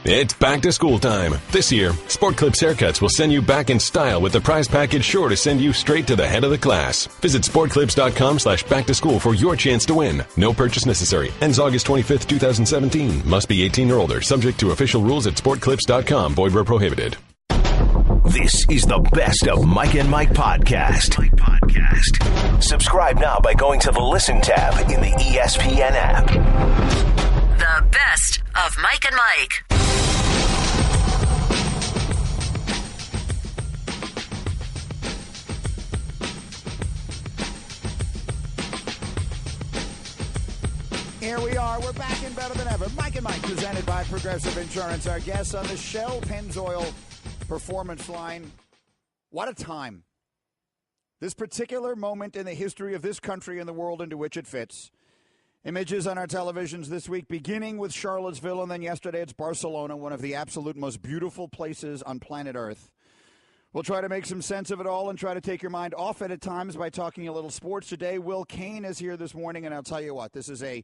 It's back to school time. This year, Sport Clips Haircuts will send you back in style with the prize package sure to send you straight to the head of the class. Visit sportclips.com/back-to-school for your chance to win. No purchase necessary. Ends August 25th, 2017. Must be 18 or older. Subject to official rules at sportclips.com. Void where prohibited. This is the Best of Mike and Mike podcast. Subscribe now by going to the Listen tab in the ESPN app. The Best of Mike and Mike. Here we are. We're back and better than ever. Mike and Mike, presented by Progressive Insurance. Our guests on the Shell Pennzoil Performance Line. What a time. This particular moment in the history of this country and the world into which it fits. Images on our televisions this week, beginning with Charlottesville, and then yesterday it's Barcelona, one of the absolute most beautiful places on planet Earth. We'll try to make some sense of it all and try to take your mind off it at times by talking a little sports today. Will Cain is here this morning, and I'll tell you what, this is a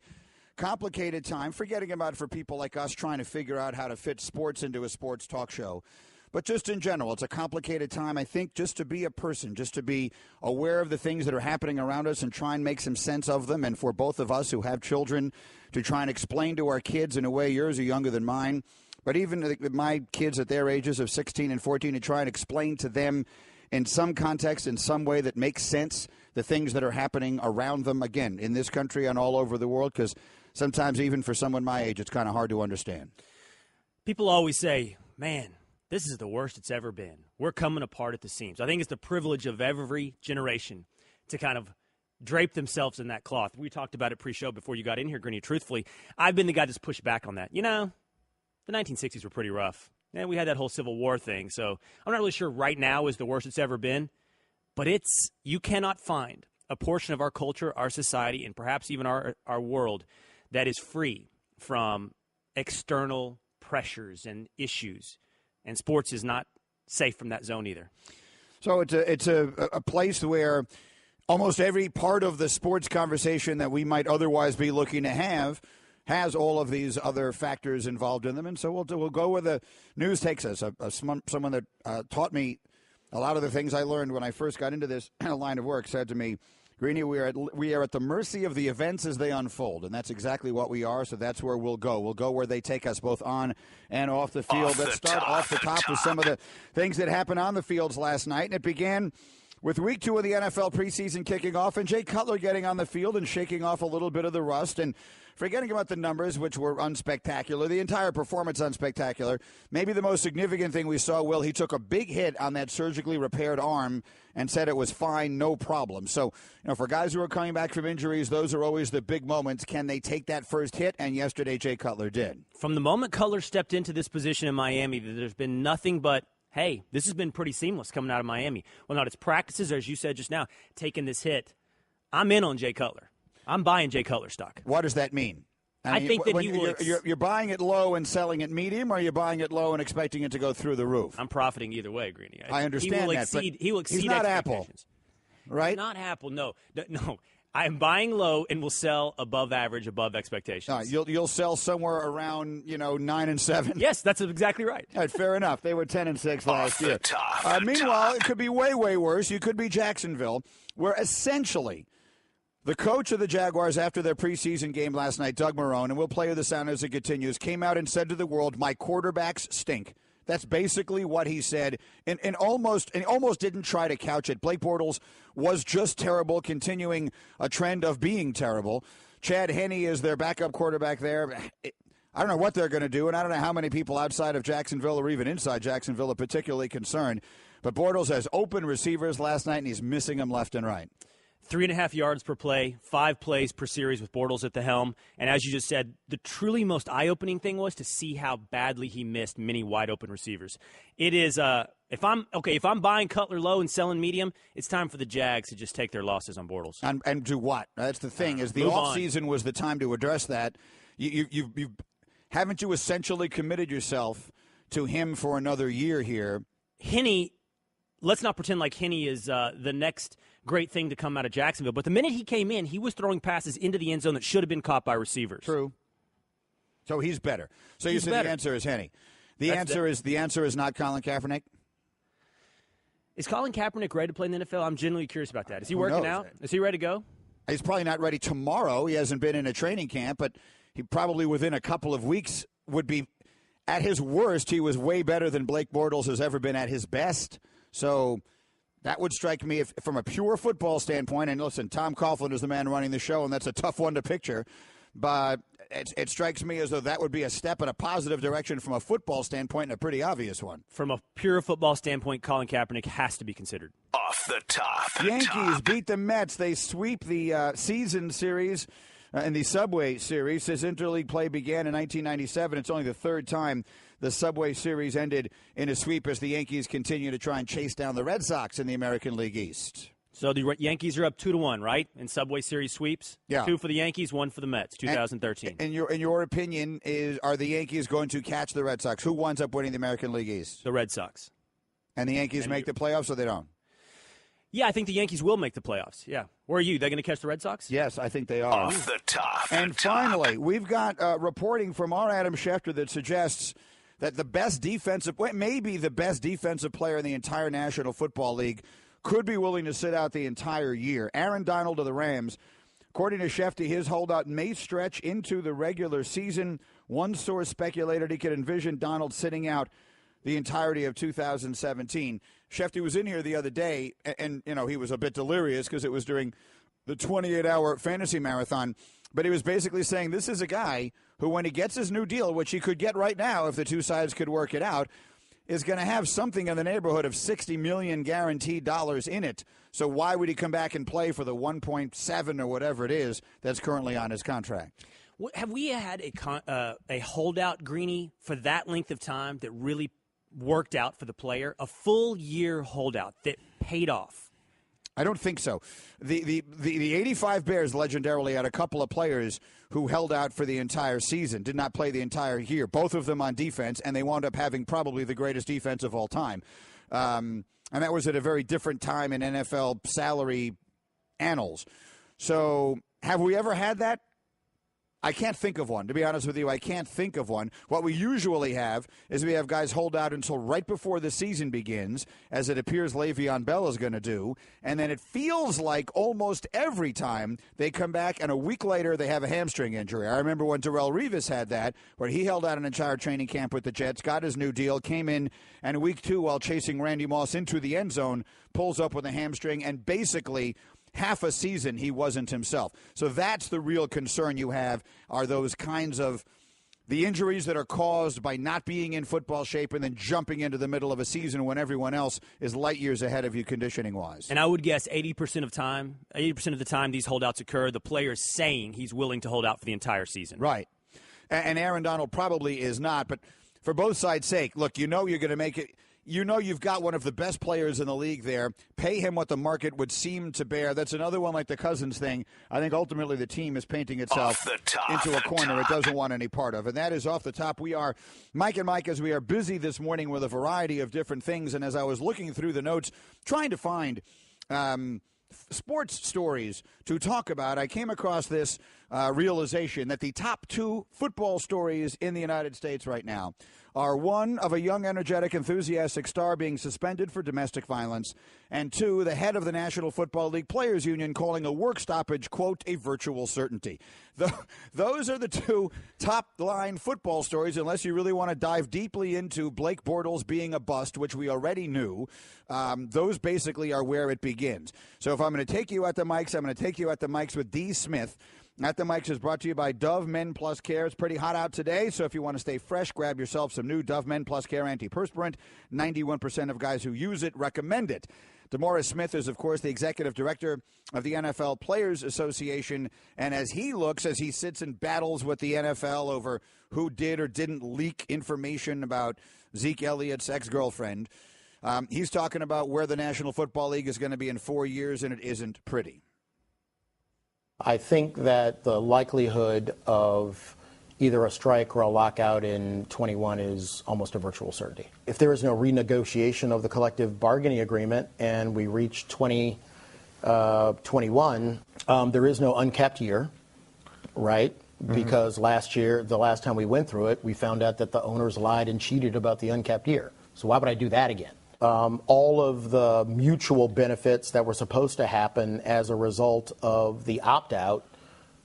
complicated time, forgetting about it for people like us trying to figure out how to fit sports into a sports talk show. But just in general, it's a complicated time, I think, just to be a person, just to be aware of the things that are happening around us and try and make some sense of them. And for both of us who have children, to try and explain to our kids in a way, yours are younger than mine, but even my kids at their ages of 16 and 14, to try and explain to them in some context, in some way that makes sense, the things that are happening around them, again, in this country and all over the world, because sometimes even for someone my age, it's kind of hard to understand. People always say, man, this is the worst it's ever been. We're coming apart at the seams. I think it's the privilege of every generation to kind of drape themselves in that cloth. We talked about it pre-show before you got in here, Greeny. Truthfully, I've been the guy that's pushed back on that. You know, the 1960s were pretty rough. And we had that whole Civil War thing. So I'm not really sure right now is the worst it's ever been. But you cannot find a portion of our culture, our society, and perhaps even our world that is free from external pressures and issues. And sports is not safe from that zone either. So it's a place where almost every part of the sports conversation that we might otherwise be looking to have has all of these other factors involved in them. And so we'll go where the news takes us. Someone that taught me a lot of the things I learned when I first got into this line of work said to me, Greeny, we are at the mercy of the events as they unfold, and that's exactly what we are, so that's where we'll go. We'll go where they take us both on and off the field. Let's start off the top with some of the things that happened on the fields last night, and it began with Week 2 of the NFL preseason kicking off, and Jay Cutler getting on the field and shaking off a little bit of the rust, and forgetting about the numbers, which were unspectacular, the entire performance unspectacular. Maybe the most significant thing we saw, Will, he took a big hit on that surgically repaired arm and said it was fine, no problem. So, for guys who are coming back from injuries, those are always the big moments. Can they take that first hit? And yesterday, Jay Cutler did. From the moment Cutler stepped into this position in Miami, there's been nothing but, hey, this has been pretty seamless coming out of Miami. Well, not its practices, or as you said just now, taking this hit. I'm in on Jay Cutler. I'm buying Jay Cutler stock. What does that mean? I think that he will. You're buying it low and selling it medium, or you're buying it low and expecting it to go through the roof? I'm profiting either way, Greeny. I understand he will exceed he's not Apple, right? He's not Apple. No. I am buying low and will sell above average, above expectations. You'll sell somewhere around 9 and 7. Yes, that's exactly right. All right, fair enough. They were 10 and 6 last year. Meanwhile, it could be way, way worse. You could be Jacksonville, where essentially the coach of the Jaguars after their preseason game last night, Doug Marrone, and we'll play you the sound as it continues, came out and said to the world, "My quarterbacks stink." That's basically what he said, and almost didn't try to couch it. Blake Bortles was just terrible, continuing a trend of being terrible. Chad Henne is their backup quarterback there. I don't know what they're going to do, and I don't know how many people outside of Jacksonville or even inside Jacksonville are particularly concerned. But Bortles has open receivers last night, and he's missing them left and right. 3.5 yards per play, 5 plays per series with Bortles at the helm. And as you just said, the truly most eye-opening thing was to see how badly he missed many wide-open receivers. It is, if I'm buying Cutler low and selling medium, it's time for the Jags to just take their losses on Bortles. And do what? That's the thing, is the offseason was the time to address that. Haven't you essentially committed yourself to him for another year here? Henne, let's not pretend like Henne is the next great thing to come out of Jacksonville. But the minute he came in, he was throwing passes into the end zone that should have been caught by receivers. True. So he's better. So you said the answer is Henny. The answer is not Colin Kaepernick? Is Colin Kaepernick ready to play in the NFL? I'm genuinely curious about that. Is he working out? Is he ready to go? He's probably not ready tomorrow. He hasn't been in a training camp, but he probably within a couple of weeks would be, at his worst, he was way better than Blake Bortles has ever been at his best. So that would strike me from a pure football standpoint. And listen, Tom Coughlin is the man running the show, and that's a tough one to picture. But it strikes me as though that would be a step in a positive direction from a football standpoint, and a pretty obvious one. From a pure football standpoint, Colin Kaepernick has to be considered. Off the top. Yankees beat the Mets. They sweep the season series in the Subway Series. This interleague play began in 1997. It's only the third time the Subway Series ended in a sweep as the Yankees continue to try and chase down the Red Sox in the American League East. So the Yankees are up 2-1, right? In Subway Series sweeps? Yeah. 2 for the Yankees, 1 for the Mets, 2013. In your opinion, are the Yankees going to catch the Red Sox? Who winds up winning the American League East? The Red Sox. And the Yankees make the playoffs, or they don't? Yeah, I think the Yankees will make the playoffs. Yeah. Where are you? They're going to catch the Red Sox? Yes, I think they are. Off the top. And finally, we've got reporting from our Adam Schefter that suggests that maybe the best defensive player in the entire National Football League could be willing to sit out the entire year. Aaron Donald of the Rams. According to Schefter, his holdout may stretch into the regular season. One source speculated he could envision Donald sitting out the entirety of 2017. Schefter was in here the other day, and he was a bit delirious because it was during the 28-hour fantasy marathon. But he was basically saying this is a guy who, when he gets his new deal, which he could get right now if the two sides could work it out, is going to have something in the neighborhood of $60 million guaranteed dollars in it. So why would he come back and play for the 1.7 or whatever it is that's currently on his contract? Have we had a holdout, Greeny, for that length of time that really worked out for the player? A full year holdout that paid off? I don't think so. The 85 Bears legendarily had a couple of players who held out for the entire season, did not play the entire year, both of them on defense, and they wound up having probably the greatest defense of all time. And that was at a very different time in NFL salary annals. So have we ever had that? I can't think of one. To be honest with you, I can't think of one. What we usually have is we have guys hold out until right before the season begins, as it appears Le'Veon Bell is going to do, and then it feels like almost every time they come back and a week later they have a hamstring injury. I remember when Darrelle Revis had that, where he held out an entire training camp with the Jets, got his new deal, came in, and week 2, while chasing Randy Moss into the end zone, pulls up with a hamstring, and basically half a season he wasn't himself. So that's the real concern you have, are those kinds of the injuries that are caused by not being in football shape and then jumping into the middle of a season when everyone else is light years ahead of you conditioning-wise. And I would guess 80% of the time these holdouts occur, the player is saying he's willing to hold out for the entire season. Right. And Aaron Donald probably is not, but for both sides' sake, look, you're going to make it. You've got one of the best players in the league there. Pay him what the market would seem to bear. That's another one like the Cousins thing. I think ultimately the team is painting itself into a corner it doesn't want any part of. And that is Off the Top. We are Mike and Mike, as we are busy this morning with a variety of different things. And as I was looking through the notes, trying to find sports stories to talk about, I came across this realization that the top 2 football stories in the United States right now are one of a young, energetic, enthusiastic star being suspended for domestic violence, and 2, the head of the National Football League Players Union calling a work stoppage, quote, a virtual certainty. Those are the 2 top-line football stories, unless you really want to dive deeply into Blake Bortles being a bust, which we already knew. Those basically are where it begins. So if I'm going to take you at the mics, I'm going to take you at the mics with D. Smith. At the Mics is brought to you by Dove Men Plus Care. It's pretty hot out today, so if you want to stay fresh, grab yourself some new Dove Men Plus Care antiperspirant. 91% of guys who use it recommend it. DeMaurice Smith is, of course, the executive director of the NFL Players Association, and as he sits and battles with the NFL over who did or didn't leak information about Zeke Elliott's ex-girlfriend, he's talking about where the National Football League is going to be in 4 years, and it isn't pretty. I think that the likelihood of either a strike or a lockout in 21 is almost a virtual certainty. If there is no renegotiation of the collective bargaining agreement and we reach 2021, there is no uncapped year, right? because the last time we went through it, we found out that the owners lied and cheated about the uncapped year. So why would I do that again? All of the mutual benefits that were supposed to happen as a result of the opt-out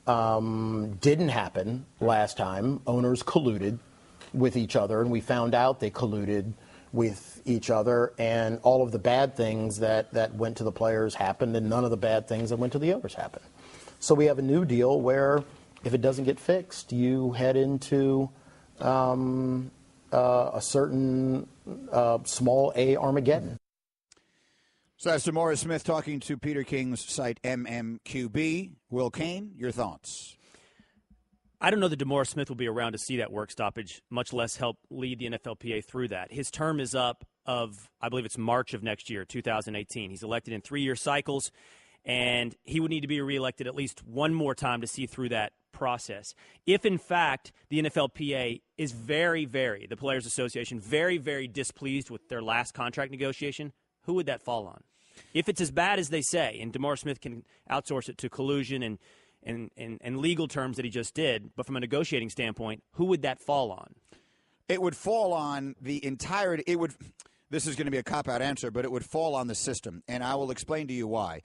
didn't happen last time. Owners colluded with each other, and we found out they colluded with each other, and all of the bad things that went to the players happened, and none of the bad things that went to the owners happened. So we have a new deal where if it doesn't get fixed, you head into a certain small A Armageddon. So that's DeMaurice Smith talking to Peter King's site MMQB. Will Cain, your thoughts? I don't know that DeMaurice Smith will be around to see that work stoppage, much less help lead the NFLPA through that. His term is up I believe it's March of next year, 2018. He's elected in 3-year cycles, and he would need to be reelected at least one more time to see through that process. If, in fact, the NFLPA is the Players Association, very, very displeased with their last contract negotiation, who would that fall on? If it's as bad as they say, and DeMaurice Smith can outsource it to collusion and legal terms that he just did, but from a negotiating standpoint, who would that fall on? It would fall on the entirety. This is going to be a cop-out answer, but it would fall on the system, and I will explain to you why.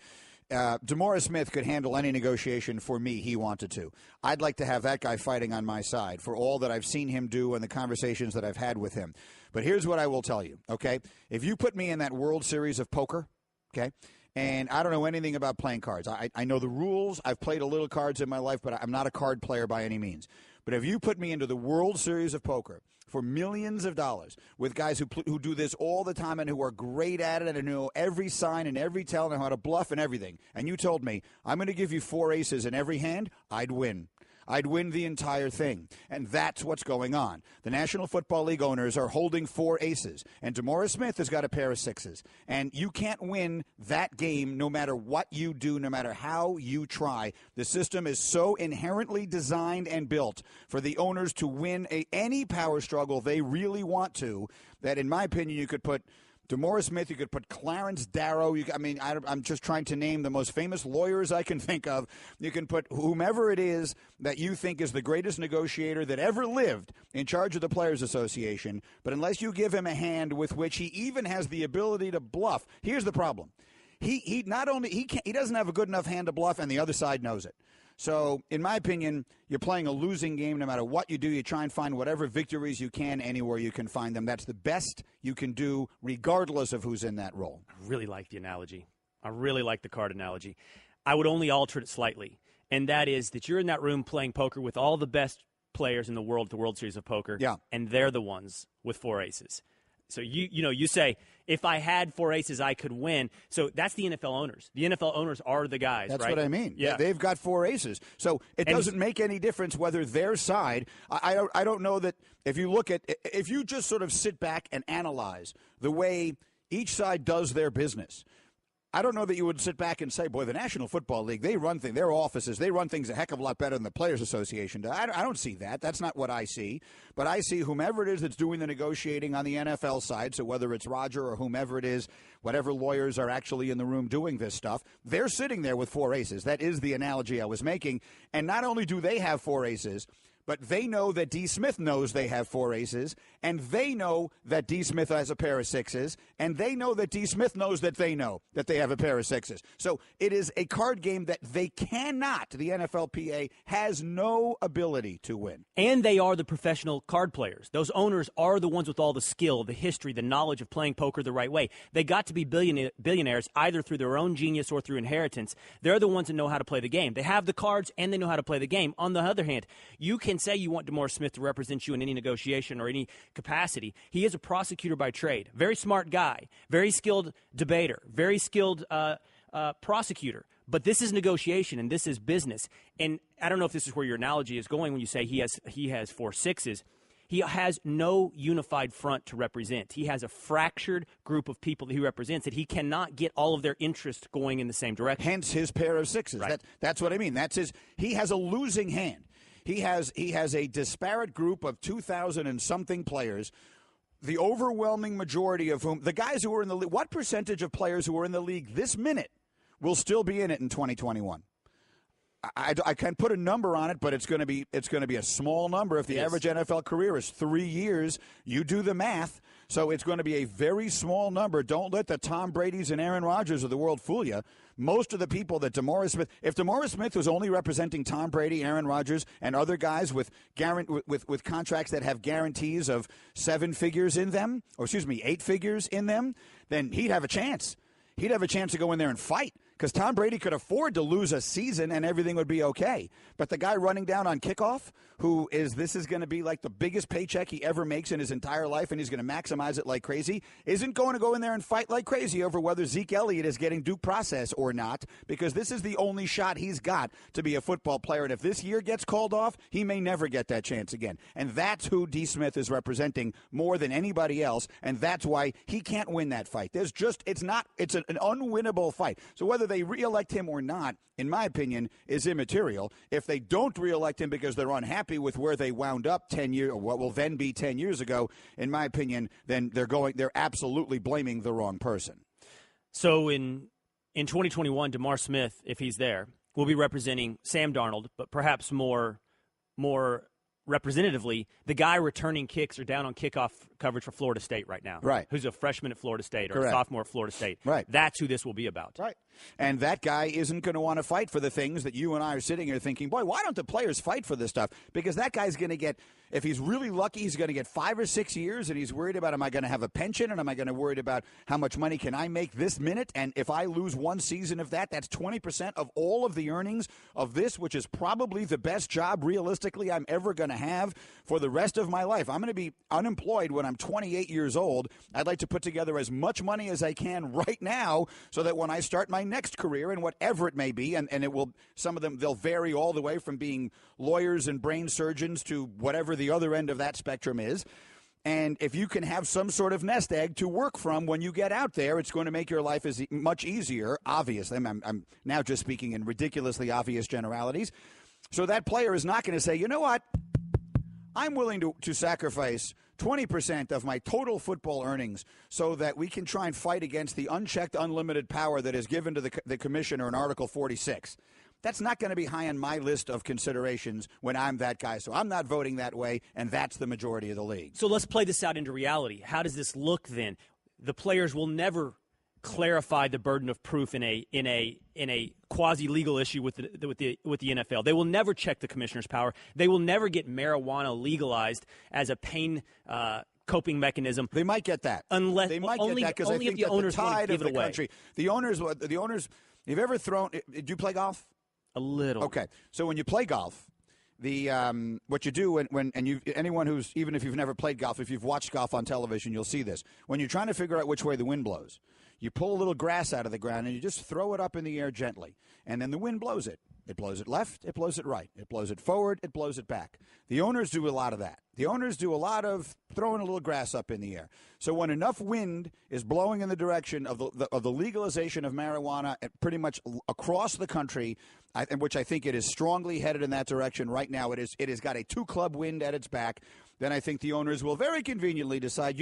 DeMaurice Smith could handle any negotiation for me he wanted to. I'd like to have that guy fighting on my side for all that I've seen him do and the conversations that I've had with him. But here's what I will tell you, okay? If you put me in that World Series of poker, okay, and I don't know anything about playing cards. I know the rules. I've played a little cards in my life, but I'm not a card player by any means. But if you put me into the World Series of poker for millions of dollars with guys who do this all the time and who are great at it and know every sign and every tell and how to bluff and everything, and you told me, I'm going to give you 4 aces in every hand, I'd win. I'd win the entire thing. And that's what's going on. The National Football League owners are holding 4 aces, and DeMaurice Smith has got a pair of 6s. And you can't win that game no matter what you do, no matter how you try. The system is so inherently designed and built for the owners to win any power struggle they really want to, that in my opinion you could put DeMaurice Smith, you could put Clarence Darrow. I'm just trying to name the most famous lawyers I can think of. You can put whomever it is that you think is the greatest negotiator that ever lived in charge of the Players Association. But unless you give him a hand with which he even has the ability to bluff, here's the problem. He doesn't have a good enough hand to bluff, and the other side knows it. So, in my opinion, you're playing a losing game no matter what you do. You try and find whatever victories you can anywhere you can find them. That's the best you can do regardless of who's in that role. I really like the analogy. I really like the card analogy. I would only alter it slightly, and that is that you're in that room playing poker with all the best players in the world, the World Series of Poker, and they're the ones with 4 aces. So you say, if I had 4 aces, I could win. So that's the NFL owners. The NFL owners are the guys, That's right? what I mean. Yeah. They've got 4 aces. So it doesn't make any difference whether their side, I don't know that if you just sort of sit back and analyze the way each side does their business, I don't know that you would sit back and say, boy, the National Football League, they run things, their offices, they run things a heck of a lot better than the Players Association does. I don't see that. That's not what I see. But I see whomever it is that's doing the negotiating on the NFL side, so whether it's Roger or whomever it is, whatever lawyers are actually in the room doing this stuff, they're sitting there with 4 aces. That is the analogy I was making. And not only do they have 4 aces, but they know that D. Smith knows they have 4 aces, and they know that D. Smith has a pair of 6s, and they know that D. Smith knows that they know that they have a pair of 6s. So it is a card game that they cannot, the NFLPA has no ability to win. And they are the professional card players. Those owners are the ones with all the skill, the history, the knowledge of playing poker the right way. They got to be billionaires either through their own genius or through inheritance. They're the ones that know how to play the game. They have the cards, and they know how to play the game. On the other hand, you can say you want DeMaurice Smith to represent you in any negotiation or any capacity. He is a prosecutor by trade. Very smart guy. Very skilled debater. Very skilled prosecutor. But this is negotiation, and this is business. And I don't know if this is where your analogy is going when you say he has 4 6s. He has no unified front to represent. He has a fractured group of people that he represents that he cannot get all of their interest going in the same direction. Hence his pair of 6s. Right. That's what I mean. He has a losing hand. He has a disparate group of 2,000 and something players, the overwhelming majority of whom, the guys who are in the league, what percentage of players who are in the league this minute will still be in it in 2021? I can't put a number on it, but it's going to be a small number. If the average NFL career is 3 years, you do the math. So it's going to be a very small number. Don't let the Tom Bradys and Aaron Rodgers of the world fool you. Most of the people that DeMaurice Smith, if DeMaurice Smith was only representing Tom Brady, Aaron Rodgers, and other guys with contracts that have guarantees of 7 figures in them, 8 figures in them, then he'd have a chance. He'd have a chance to go in there and fight. Because Tom Brady could afford to lose a season and everything would be okay. But the guy running down on kickoff, this is going to be like the biggest paycheck he ever makes in his entire life, and he's going to maximize it like crazy, isn't going to go in there and fight like crazy over whether Zeke Elliott is getting due process or not, because this is the only shot he's got to be a football player. And if this year gets called off, he may never get that chance again. And that's who D. Smith is representing more than anybody else, and that's why he can't win that fight. It's an unwinnable fight. So whether they reelect him or not, in my opinion, is immaterial. If they don't reelect him because they're unhappy with where they wound up 10 years, or what will then be 10 years ago, in my opinion, then they're absolutely blaming the wrong person. So in 2021, DeMar Smith, if he's there, will be representing Sam Darnold, but perhaps more representatively, the guy returning kicks or down on kickoff coverage for Florida State right now. Right. Who's a freshman at Florida State or Correct. a sophomore at Florida State. Right. That's who this will be about. Right. And that guy isn't going to want to fight for the things that you and I are sitting here thinking, boy, why don't the players fight for this stuff? Because that guy's going to get, if he's really lucky, he's going to get 5 or 6 years, and he's worried about, am I going to have a pension, and am I going to worry about how much money can I make this minute? And if I lose one season of that, that's 20% of all of the earnings of this, which is probably the best job realistically I'm ever going to have for the rest of my life. I'm going to be unemployed when I'm 28 years old. I'd like to put together as much money as I can right now so that when I start my next career, and whatever it may be, and it will, some of them, they'll vary all the way from being lawyers and brain surgeons to whatever the other end of that spectrum is. And if you can have some sort of nest egg to work from when you get out there, it's going to make your life much easier, obviously. I'm now just speaking in ridiculously obvious generalities. So that player is not going to say, you know what, I'm willing to sacrifice 20% of my total football earnings so that we can try and fight against the unchecked, unlimited power that is given to the commissioner in Article 46. That's not going to be high on my list of considerations when I'm that guy. So I'm not voting that way, and that's the majority of the league. So let's play this out into reality. How does this look then? The players will never clarify the burden of proof in a quasi-legal issue with the NFL. They will never check the commissioner's power. They will never get marijuana legalized as a pain coping mechanism. They might get that. Unless they might only, get that because I think the owners the tide give of it the away. country. The owners. You've ever thrown? Do you play golf? A little. Okay. So when you play golf, what you do anyone who's, even if you've never played golf, if you've watched golf on television, you'll see this. When you're trying to figure out which way the wind blows, you pull a little grass out of the ground and you just throw it up in the air gently, and then the wind blows it. It blows it left, it blows it right. It blows it forward, it blows it back. The owners do a lot of that. The owners do a lot of throwing a little grass up in the air. So when enough wind is blowing in the direction of the legalization of marijuana pretty much across the country, which I think it is strongly headed in that direction right now, it has got a 2-club wind at its back, then I think the owners will very conveniently decide,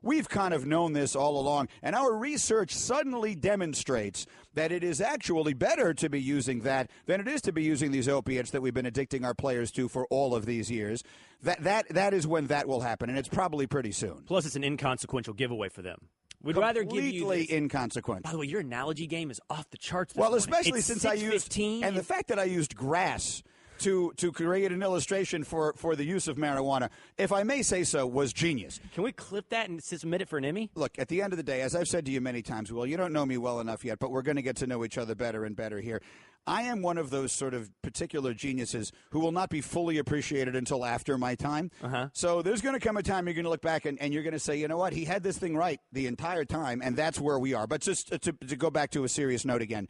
we've kind of known this all along, and our research suddenly demonstrates that it is actually better to be using that than it is to be using these opiates that we've been addicting our players to for all of these years. That is when that will happen, and it's probably pretty soon. Plus, it's an inconsequential giveaway for them. We'd rather give you completely inconsequential. By the way, your analogy game is off the charts. Well, morning. especially it's since I used and the fact that I used grass to create an illustration for the use of marijuana, if I may say so, was genius. Can we clip that and submit it for an Emmy? Look, at the end of the day, as I've said to you many times, Will, you don't know me well enough yet, but we're going to get to know each other better and better here. I am one of those sort of particular geniuses who will not be fully appreciated until after my time. Uh-huh. So there's going to come a time you're going to look back and you're going to say, you know what, he had this thing right the entire time, and that's where we are. But just to go back to a serious note again,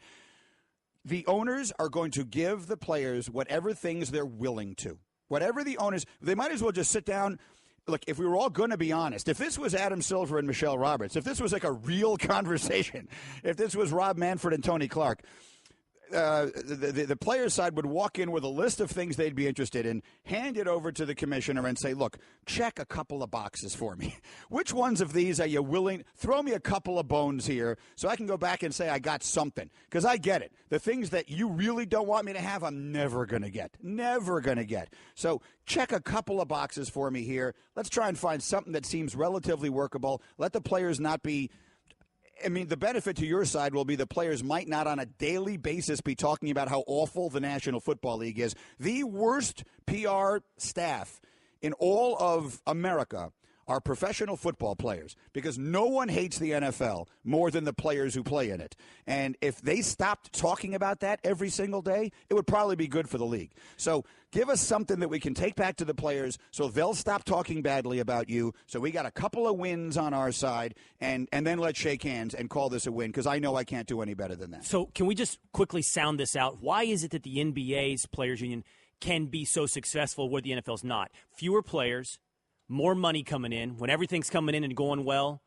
the owners are going to give the players whatever things they're willing to. Whatever the owners, they might as well just sit down. Look, if we were all going to be honest, if this was Adam Silver and Michelle Roberts, if this was like a real conversation, if this was Rob Manfred and Tony Clark, the players' side would walk in with a list of things they'd be interested in, hand it over to the commissioner and say, look, check a couple of boxes for me. Which ones of these are you willing? Throw me a couple of bones here so I can go back and say I got something. Because I get it. The things that you really don't want me to have, I'm never going to get. Never going to get. So check a couple of boxes for me here. Let's try and find something that seems relatively workable. Let the players not be... I mean, the benefit to your side will be the players might not on a daily basis be talking about how awful the National Football League is. The worst PR staff in all of America are professional football players because no one hates the NFL more than the players who play in it. And if they stopped talking about that every single day, it would probably be good for the league. So give us something that we can take back to the players so they'll stop talking badly about you. So we got a couple of wins on our side, and then let's shake hands and call this a win because I know I can't do any better than that. So can we just quickly sound this out? Why is it that the NBA's players union can be so successful where the NFL's not? Fewer players, more money coming in. When everything's coming in and going well,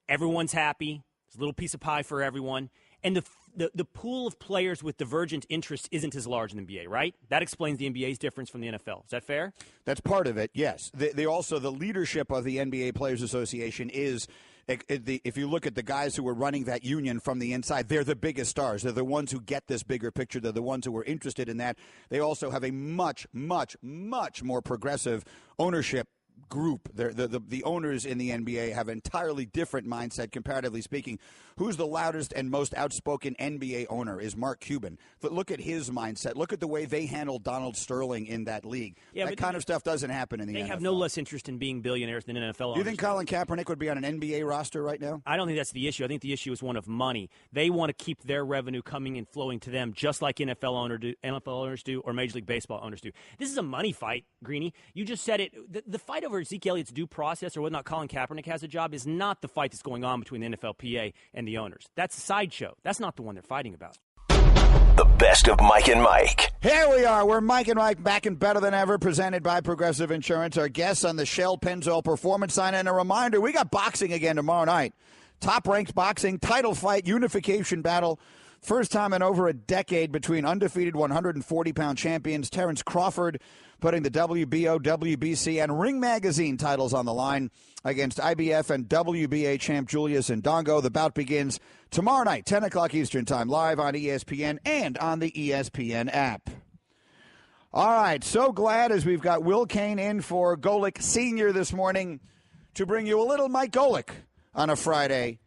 everyone's happy. It's a little piece of pie for everyone. And the pool of players with divergent interests isn't as large in the NBA, right? That explains the NBA's difference from the NFL. Is that fair? That's part of it, yes. They also, the leadership of the NBA Players Association is, if you look at the guys who are running that union from the inside, they're the biggest stars. They're the ones who get this bigger picture. They're the ones who are interested in that. They also have a much, much, much more progressive ownership group. The owners in the NBA have an entirely different mindset, comparatively speaking. Who's the loudest and most outspoken NBA owner is Mark Cuban. But look at his mindset. Look at the way they handle Donald Sterling in that league. Yeah, that kind of stuff doesn't happen in the NFL. They have no less interest in being billionaires than NFL owners. Do you think Colin Kaepernick would be on an NBA roster right now? I don't think that's the issue. I think the issue is one of money. They want to keep their revenue coming and flowing to them just like NFL owners do or Major League Baseball owners do. This is a money fight, Greeny. You just said it. The fight over Zeke Elliott's due process or whether or not Colin Kaepernick has a job is not the fight that's going on between the NFLPA and the owners. That's a sideshow. That's not the one they're fighting about. The best of Mike and Mike. Here we are. We're Mike and Mike, back and better than ever, presented by Progressive Insurance. Our guests on the Shell Pennzoil Performance Sign. And a reminder, we got boxing again tomorrow night. Top-ranked boxing, title fight, unification battle. First time in over a decade between undefeated 140-pound champions Terrence Crawford putting the WBO, WBC, and Ring Magazine titles on the line against IBF and WBA champ Julius Ndongo. The bout begins tomorrow night, 10 o'clock Eastern Time, live on ESPN and on the ESPN app. All right, so glad as we've got Will Cain in for Golic Sr. this morning to bring you a little Mike Golic on a Friday.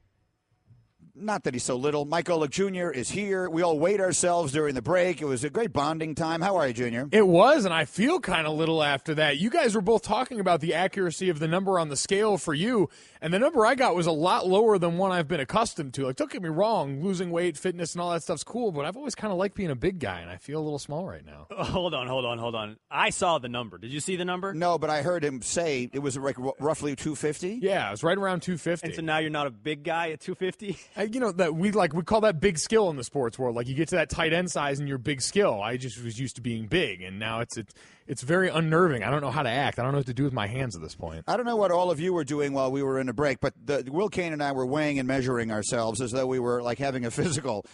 Not that he's so little. Mike Golic Jr. is here. We all weighed ourselves during the break. It was a great bonding time. How are you, Junior? It was, and I feel kind of little after that. You guys were both talking about the accuracy of the number on the scale for you, and the number I got was a lot lower than one I've been accustomed to. Like, don't get me wrong, losing weight, fitness, and all that stuff's cool, but I've always kind of liked being a big guy, and I feel a little small right now. Hold on. I saw the number. Did you see the number? No, but I heard him say it was like roughly 250. Yeah, it was right around 250. And so now you're not a big guy at 250? You know, that we call that big skill in the sports world. Like, you get to that tight end size and you're big skill. I just was used to being big, and now it's very unnerving. I don't know how to act. I don't know what to do with my hands at this point. I don't know what all of you were doing while we were in a break, but Will Cain and I were weighing and measuring ourselves as though we were like having a physical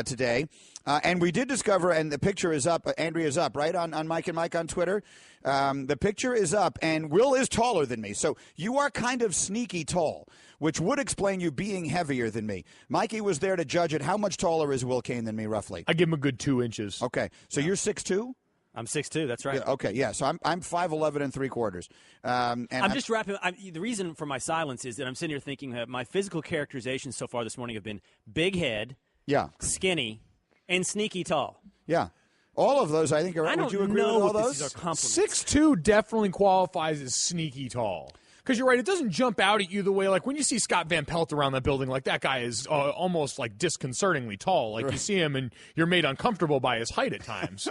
today. And we did discover, and the picture is up, Andrea's up, right, on Mike and Mike on Twitter. The picture is up, and Will is taller than me. So you are kind of sneaky tall, which would explain you being heavier than me. Mikey was there to judge it. How much taller is Will Cain than me, roughly? I give him a good 2 inches. Okay. So you're 6'2"? I'm 6'2", that's right. Yeah, okay, yeah. So I'm 5'11" and 3/4. And I'm just wrapping. The reason for my silence is that I'm sitting here thinking that my physical characterizations so far this morning have been big head, yeah, skinny, and sneaky tall. Yeah. All of those, I think, are. Would you agree with all those? 6'2" definitely qualifies as sneaky tall. Because you're right, it doesn't jump out at you the way, like when you see Scott Van Pelt around that building, like that guy is almost like disconcertingly tall. Like you see him and you're made uncomfortable by his height at times.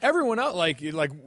Everyone else, like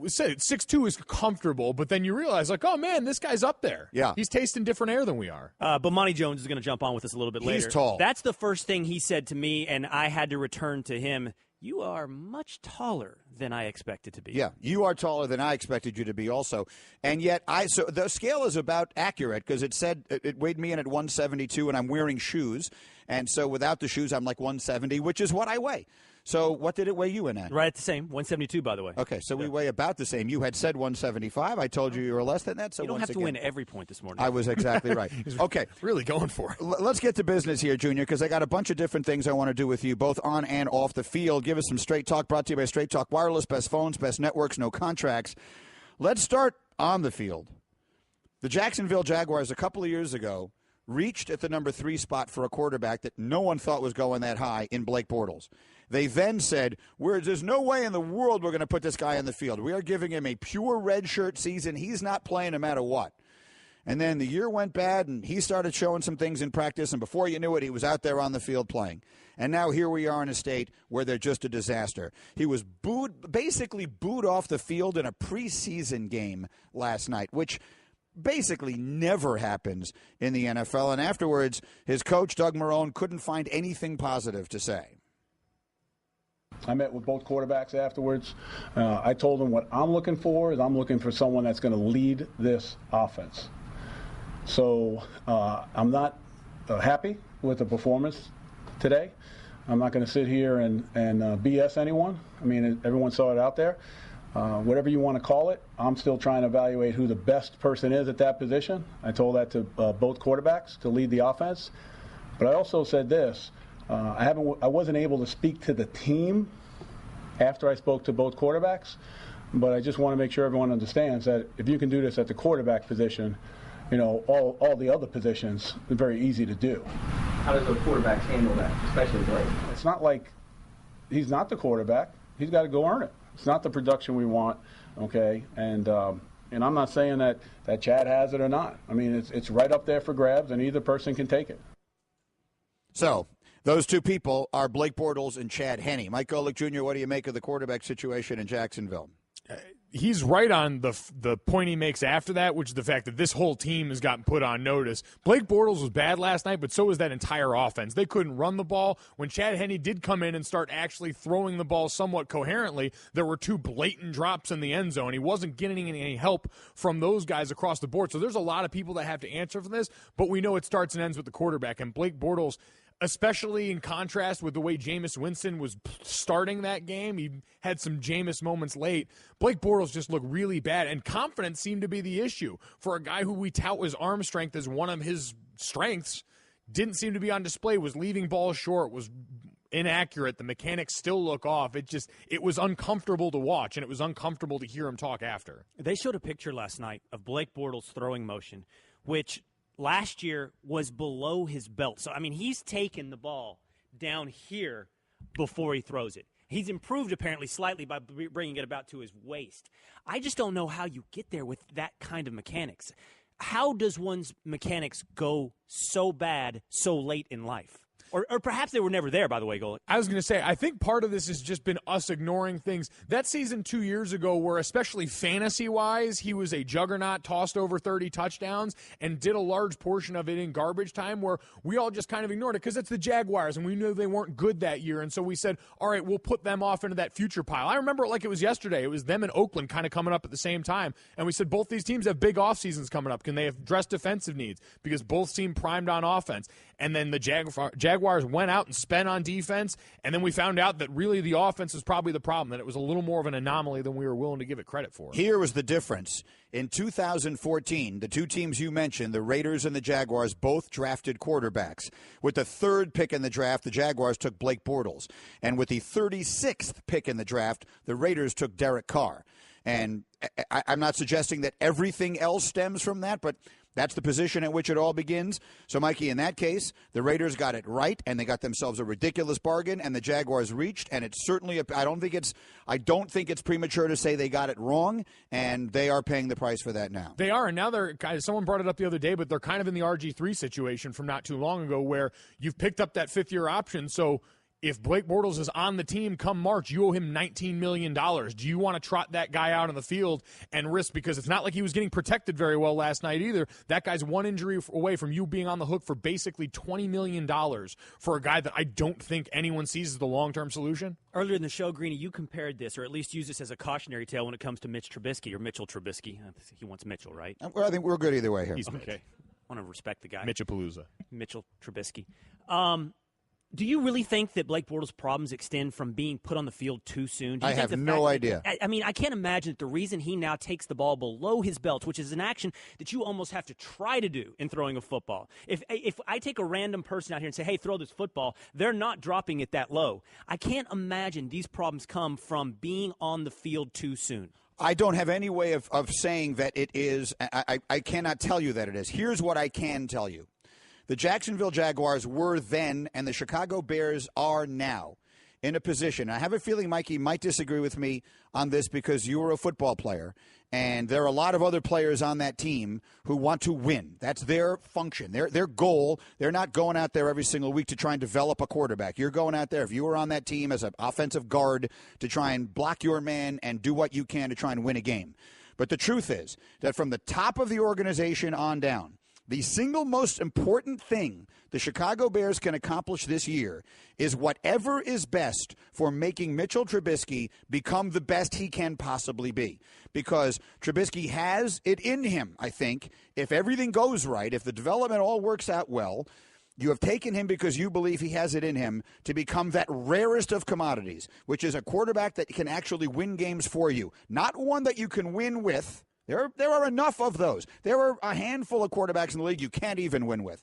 said, 6'2" is comfortable, but then you realize, like, oh man, this guy's up there. Yeah, he's tasting different air than we are. Bomani Jones is going to jump on with us a little bit later. He's tall. That's the first thing he said to me, and I had to return to him. you are much taller than I expected to be. Yeah, you are taller than I expected you to be also. And yet, so the scale is about accurate because it said it weighed me in at 172 and I'm wearing shoes. And so without the shoes, I'm like 170, which is what I weigh. So what did it weigh you in at? Right at the same, 172, by the way. Okay, so we weigh about the same. You had said 175. I told you were less than that. So you don't have to win every point this morning. I was exactly right. Okay. Really going for it. Let's get to business here, Junior, because I got a bunch of different things I want to do with you, both on and off the field. Give us some Straight Talk, brought to you by Straight Talk Wireless, best phones, best networks, no contracts. Let's start on the field. The Jacksonville Jaguars a couple of years ago reached at the number 3 spot for a quarterback that no one thought was going that high in Blake Bortles. They then said, there's no way in the world we're going to put this guy on the field. We are giving him a pure redshirt season. He's not playing no matter what. And then the year went bad, and he started showing some things in practice, and before you knew it, he was out there on the field playing. And now here we are in a state where they're just a disaster. He was basically booed off the field in a preseason game last night, which basically never happens in the NFL. And afterwards, his coach, Doug Marrone, couldn't find anything positive to say. I met with both quarterbacks afterwards. I told them what I'm looking for is I'm looking for someone that's going to lead this offense. So I'm not happy with the performance today. I'm not going to sit here and BS anyone. I mean, everyone saw it out there. Whatever you want to call it, I'm still trying to evaluate who the best person is at that position. I told that to both quarterbacks to lead the offense. But I also said this. I wasn't able to speak to the team after I spoke to both quarterbacks, but I just want to make sure everyone understands that if you can do this at the quarterback position, you know, all the other positions are very easy to do. How does the quarterback handle that, especially Blake? It's not like he's not the quarterback. He's got to go earn it. It's not the production we want, okay? And I'm not saying that Chad has it or not. I mean, it's right up there for grabs, and either person can take it. So those two people are Blake Bortles and Chad Henne. Mike Golic, Jr., what do you make of the quarterback situation in Jacksonville? He's right on the point he makes after that, which is the fact that this whole team has gotten put on notice. Blake Bortles was bad last night, but so was that entire offense. They couldn't run the ball. When Chad Henne did come in and start actually throwing the ball somewhat coherently, there were 2 blatant drops in the end zone. He wasn't getting any help from those guys across the board. So there's a lot of people that have to answer for this, but we know it starts and ends with the quarterback. And Blake Bortles, especially in contrast with the way Jameis Winston was starting that game. He had some Jameis moments late. Blake Bortles just looked really bad, and confidence seemed to be the issue. For a guy who we tout his arm strength as one of his strengths, didn't seem to be on display, was leaving balls short, was inaccurate. The mechanics still look off. It was uncomfortable to watch, and it was uncomfortable to hear him talk after. They showed a picture last night of Blake Bortles' throwing motion, which last year was below his belt. So, I mean, he's taken the ball down here before he throws it. He's improved apparently slightly by bringing it about to his waist. I just don't know how you get there with that kind of mechanics. How does one's mechanics go so bad so late in life? Or perhaps they were never there, by the way, Golic. I was going to say, I think part of this has just been us ignoring things. That season 2 years ago where, especially fantasy-wise, he was a juggernaut, tossed over 30 touchdowns, and did a large portion of it in garbage time where we all just kind of ignored it because it's the Jaguars, and we knew they weren't good that year. And so we said, all right, we'll put them off into that future pile. I remember it like it was yesterday. It was them and Oakland kind of coming up at the same time. And we said both these teams have big off seasons coming up. Can they address defensive needs? Because both seem primed on offense. And then the Jaguars went out and spent on defense, and then we found out that really the offense is probably the problem, that it was a little more of an anomaly than we were willing to give it credit for. Here was the difference. In 2014, the two teams you mentioned, the Raiders and the Jaguars, both drafted quarterbacks. With the 3rd pick in the draft, the Jaguars took Blake Bortles. And with the 36th pick in the draft, the Raiders took Derek Carr. And I'm not suggesting that everything else stems from that, but that's the position at which it all begins. So, Mikey, in that case, the Raiders got it right, and they got themselves a ridiculous bargain, and the Jaguars reached. And it's certainly I don't think it's premature to say they got it wrong, and they are paying the price for that now. They are, and now they're kind of, someone brought it up the other day, but they're kind of in the RG3 situation from not too long ago, where you've picked up that 5th-year option, so If Blake Bortles is on the team come March, you owe him $19 million. Do you want to trot that guy out on the field and risk, because it's not like he was getting protected very well last night either. That guy's one injury away from you being on the hook for basically $20 million for a guy that I don't think anyone sees as the long-term solution. Earlier in the show, Greeny, you compared this, or at least used this as a cautionary tale when it comes to Mitch Trubisky, or Mitchell Trubisky. He wants Mitchell, right? Well, I think we're good either way here. He's okay. I want to respect the guy. Mitchapalooza. Mitchell Trubisky. Do you really think that Blake Bortles' problems extend from being put on the field too soon? I have no idea. I mean, I can't imagine that the reason he now takes the ball below his belt, which is an action that you almost have to try to do in throwing a football. If I take a random person out here and say, hey, throw this football, they're not dropping it that low. I can't imagine these problems come from being on the field too soon. I don't have any way of saying that it is. I cannot tell you that it is. Here's what I can tell you. The Jacksonville Jaguars were then, and the Chicago Bears are now, in a position. I have a feeling, Mikey, might disagree with me on this because you were a football player, and there are a lot of other players on that team who want to win. That's their function, their goal. They're not going out there every single week to try and develop a quarterback. You're going out there, if you were on that team as an offensive guard, to try and block your man and do what you can to try and win a game. But the truth is that from the top of the organization on down, the single most important thing the Chicago Bears can accomplish this year is whatever is best for making Mitchell Trubisky become the best he can possibly be. Because Trubisky has it in him, I think. If everything goes right, if the development all works out well, you have taken him because you believe he has it in him to become that rarest of commodities, which is a quarterback that can actually win games for you. Not one that you can win with. There are enough of those. There are a handful of quarterbacks in the league you can't even win with.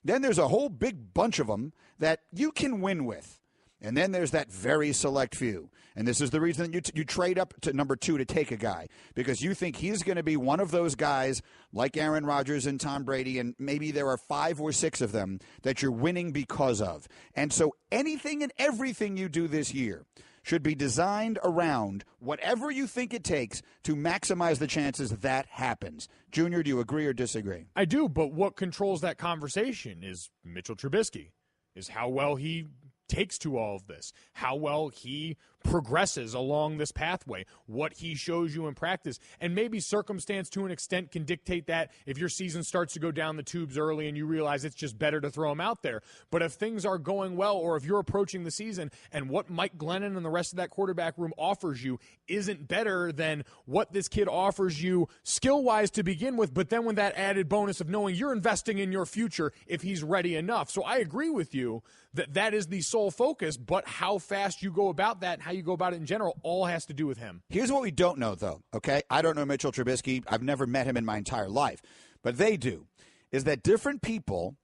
Then there's a whole big bunch of them that you can win with. And then there's that very select few. And this is the reason that you trade up to number 2 to take a guy, because you think he's going to be one of those guys like Aaron Rodgers and Tom Brady, and maybe there are 5 or 6 of them that you're winning because of. And so anything and everything you do this year should be designed around whatever you think it takes to maximize the chances that happens. Junior, do you agree or disagree? I do, but what controls that conversation is Mitchell Trubisky, is how well he takes to all of this, how well he progresses along this pathway, what he shows you in practice. And maybe circumstance to an extent can dictate that if your season starts to go down the tubes early and you realize it's just better to throw him out there. But if things are going well, or if you're approaching the season and what Mike Glennon and the rest of that quarterback room offers you isn't better than what this kid offers you skill-wise to begin with, but then with that added bonus of knowing you're investing in your future if he's ready enough. So I agree with you that that is the sole focus, but how fast you go about that, how you go about it in general, all has to do with him. Here's what we don't know, though, okay? I don't know Mitchell Trubisky. I've never met him in my entire life. But they do, is that different people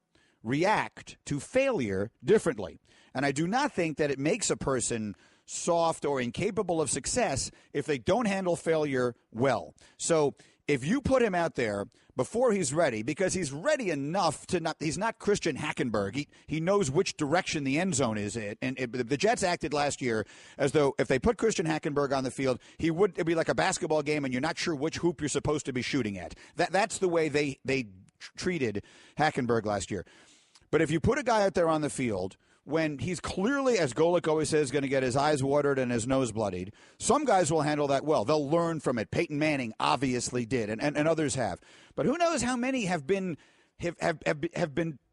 react to failure differently. And I do not think that it makes a person soft or incapable of success if they don't handle failure well. So if you put him out there before he's ready, because he's ready enough to not, he's not Christian Hackenberg. He knows which direction the end zone is in. And the Jets acted last year as though if they put Christian Hackenberg on the field, it'd be like a basketball game and you're not sure which hoop you're supposed to be shooting at. That's the way they treated Hackenberg last year. But if you put a guy out there on the field when he's clearly, as Golic always says, going to get his eyes watered and his nose bloodied, some guys will handle that well. They'll learn from it. Peyton Manning obviously did, and others have. But who knows how many have been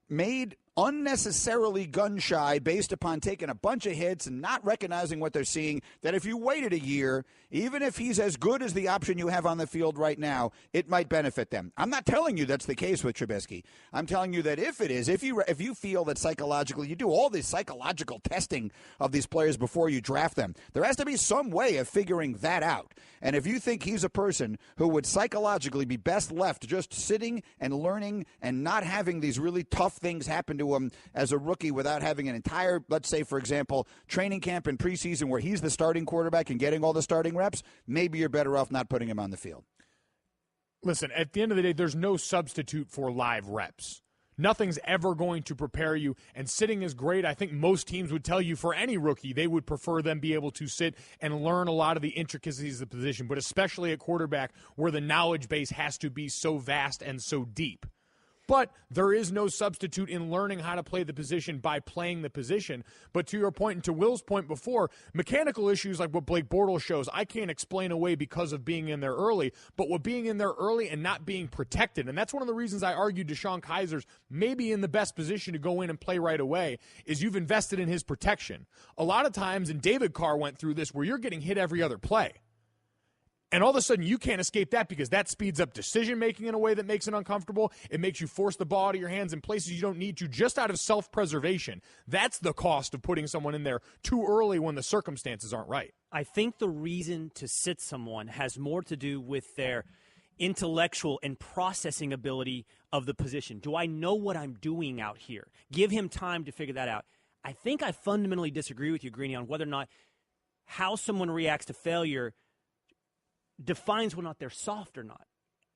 made unnecessarily gun-shy based upon taking a bunch of hits and not recognizing what they're seeing, that if you waited a year, even if he's as good as the option you have on the field right now, it might benefit them. I'm not telling you that's the case with Trubisky. I'm telling you that if it is, if you feel that psychologically, you do all this psychological testing of these players before you draft them, there has to be some way of figuring that out. And if you think he's a person who would psychologically be best left just sitting and learning and not having these really tough things happen to him as a rookie without having an entire, let's say, for example, training camp and preseason where he's the starting quarterback and getting all the starting reps, maybe you're better off not putting him on the field. Listen, at the end of the day, there's no substitute for live reps. Nothing's ever going to prepare you, and sitting is great. I think most teams would tell you for any rookie, they would prefer them be able to sit and learn a lot of the intricacies of the position, but especially at quarterback where the knowledge base has to be so vast and so deep. But there is no substitute in learning how to play the position by playing the position. But to your point and to Will's point before, mechanical issues like what Blake Bortles shows, I can't explain away because of being in there early. But what being in there early and not being protected, and that's one of the reasons I argued DeShone Kizer's maybe in the best position to go in and play right away, is you've invested in his protection. A lot of times, and David Carr went through this, where you're getting hit every other play. And all of a sudden, you can't escape that because that speeds up decision-making in a way that makes it uncomfortable. It makes you force the ball out of your hands in places you don't need to, just out of self-preservation. That's the cost of putting someone in there too early when the circumstances aren't right. I think the reason to sit someone has more to do with their intellectual and processing ability of the position. Do I know what I'm doing out here? Give him time to figure that out. I think I fundamentally disagree with you, Greeny, on whether or not how someone reacts to failure defines whether or not they're soft or not.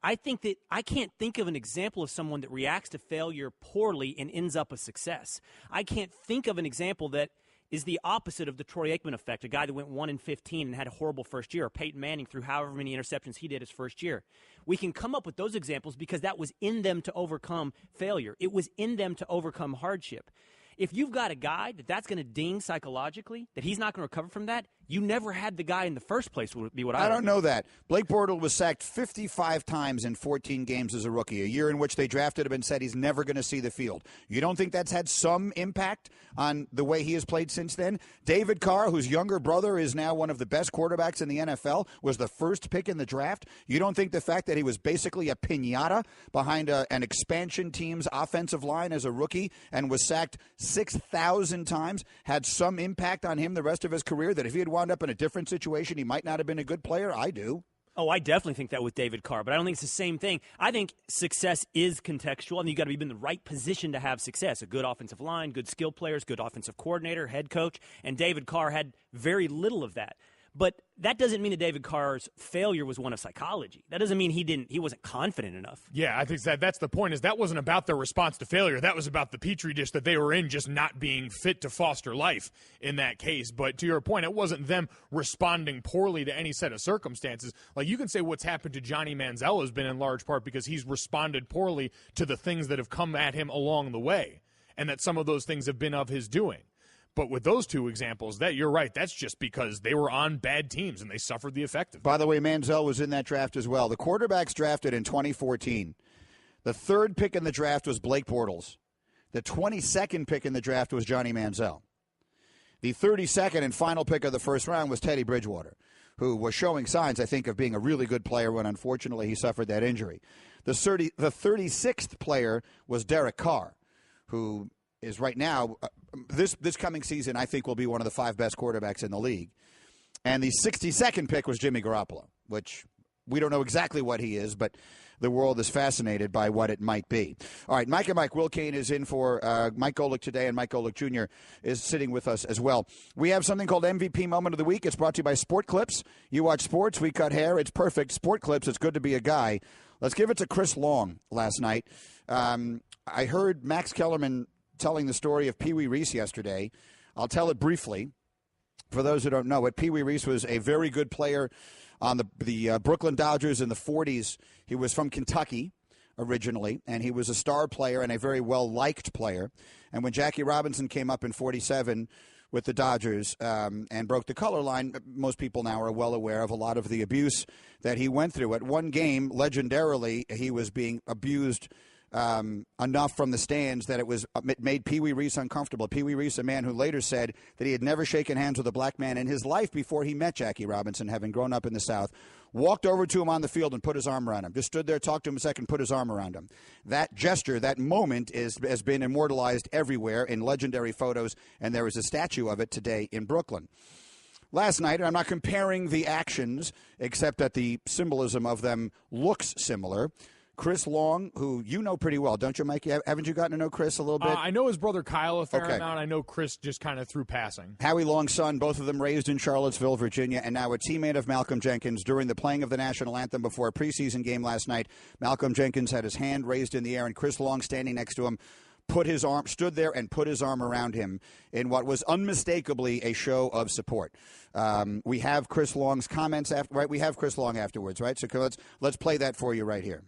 I think that I can't think of an example of someone that reacts to failure poorly and ends up a success. I can't think of an example that is the opposite of the Troy Aikman effect, a guy that went 1-15 and had a horrible first year, or Peyton Manning through however many interceptions he did his first year. We can come up with those examples because that was in them to overcome failure. It was in them to overcome hardship. If you've got a guy that's going to ding psychologically, that he's not going to recover from that, you never had the guy in the first place would be what I don't know that. Blake Bortles was sacked 55 times in 14 games as a rookie, a year in which they drafted him and said he's never going to see the field. You don't think that's had some impact on the way he has played since then? David Carr, whose younger brother is now one of the best quarterbacks in the NFL, was the first pick in the draft. You don't think the fact that he was basically a piñata behind an expansion team's offensive line as a rookie and was sacked 6,000 times had some impact on him the rest of his career, that if he had wound up in a different situation, he might not have been a good player? I do. Oh, I definitely think that with David Carr, but I don't think it's the same thing. I think success is contextual, and you've got to be in the right position to have success. A good offensive line, good skill players, good offensive coordinator, head coach, and David Carr had very little of that. But that doesn't mean that David Carr's failure was one of psychology. That doesn't mean he wasn't confident enough. Yeah, I think that's the point, is that wasn't about their response to failure. That was about the petri dish that they were in, just not being fit to foster life in that case. But to your point, it wasn't them responding poorly to any set of circumstances. Like, you can say what's happened to Johnny Manziel has been in large part because he's responded poorly to the things that have come at him along the way, and that some of those things have been of his doing. But with those two examples, that you're right, that's just because they were on bad teams and they suffered the effect of it. By the way, Manziel was in that draft as well. The quarterbacks drafted in 2014. The third pick in the draft was Blake Bortles. The 22nd pick in the draft was Johnny Manziel. The 32nd and final pick of the first round was Teddy Bridgewater, who was showing signs, I think, of being a really good player when, unfortunately, he suffered that injury. The 36th player was Derek Carr, who is right now, this coming season, I think will be one of the 5 best quarterbacks in the league. And the 62nd pick was Jimmy Garoppolo, which we don't know exactly what he is, but the world is fascinated by what it might be. All right, Mike and Mike, Will Cain is in for Mike Golic today, and Mike Golic Jr. is sitting with us as well. We have something called MVP Moment of the Week. It's brought to you by Sport Clips. You watch sports, we cut hair. It's perfect. Sport Clips, it's good to be a guy. Let's give it to Chris Long last night. I heard Max Kellerman telling the story of Pee Wee Reese yesterday. I'll tell it briefly. For those who don't know it, Pee Wee Reese was a very good player on the Brooklyn Dodgers in the 40s. He was from Kentucky originally, and he was a star player and a very well-liked player. And when Jackie Robinson came up in 47 with the Dodgers and broke the color line, most people now are well aware of a lot of the abuse that he went through. At one game, legendarily, he was being abused enough from the stands that it made Pee Wee Reese uncomfortable. Pee Wee Reese, a man who later said that he had never shaken hands with a black man in his life before he met Jackie Robinson, having grown up in the South, walked over to him on the field and put his arm around him. Just stood there, talked to him a second, put his arm around him. That gesture, that moment has been immortalized everywhere in legendary photos, and there is a statue of it today in Brooklyn. Last night, and I'm not comparing the actions, except that the symbolism of them looks similar, Chris Long, who you know pretty well, don't you, Mike? Haven't you gotten to know Chris a little bit? I know his brother Kyle a fair amount. I know Chris just kind of through passing. Howie Long's son, both of them raised in Charlottesville, Virginia, and now a teammate of Malcolm Jenkins. During the playing of the national anthem before a preseason game last night, Malcolm Jenkins had his hand raised in the air, and Chris Long, standing next to him, stood there and put his arm around him in what was unmistakably a show of support. We have Chris Long's comments right? We have Chris Long afterwards, right? So let's play that for you right here.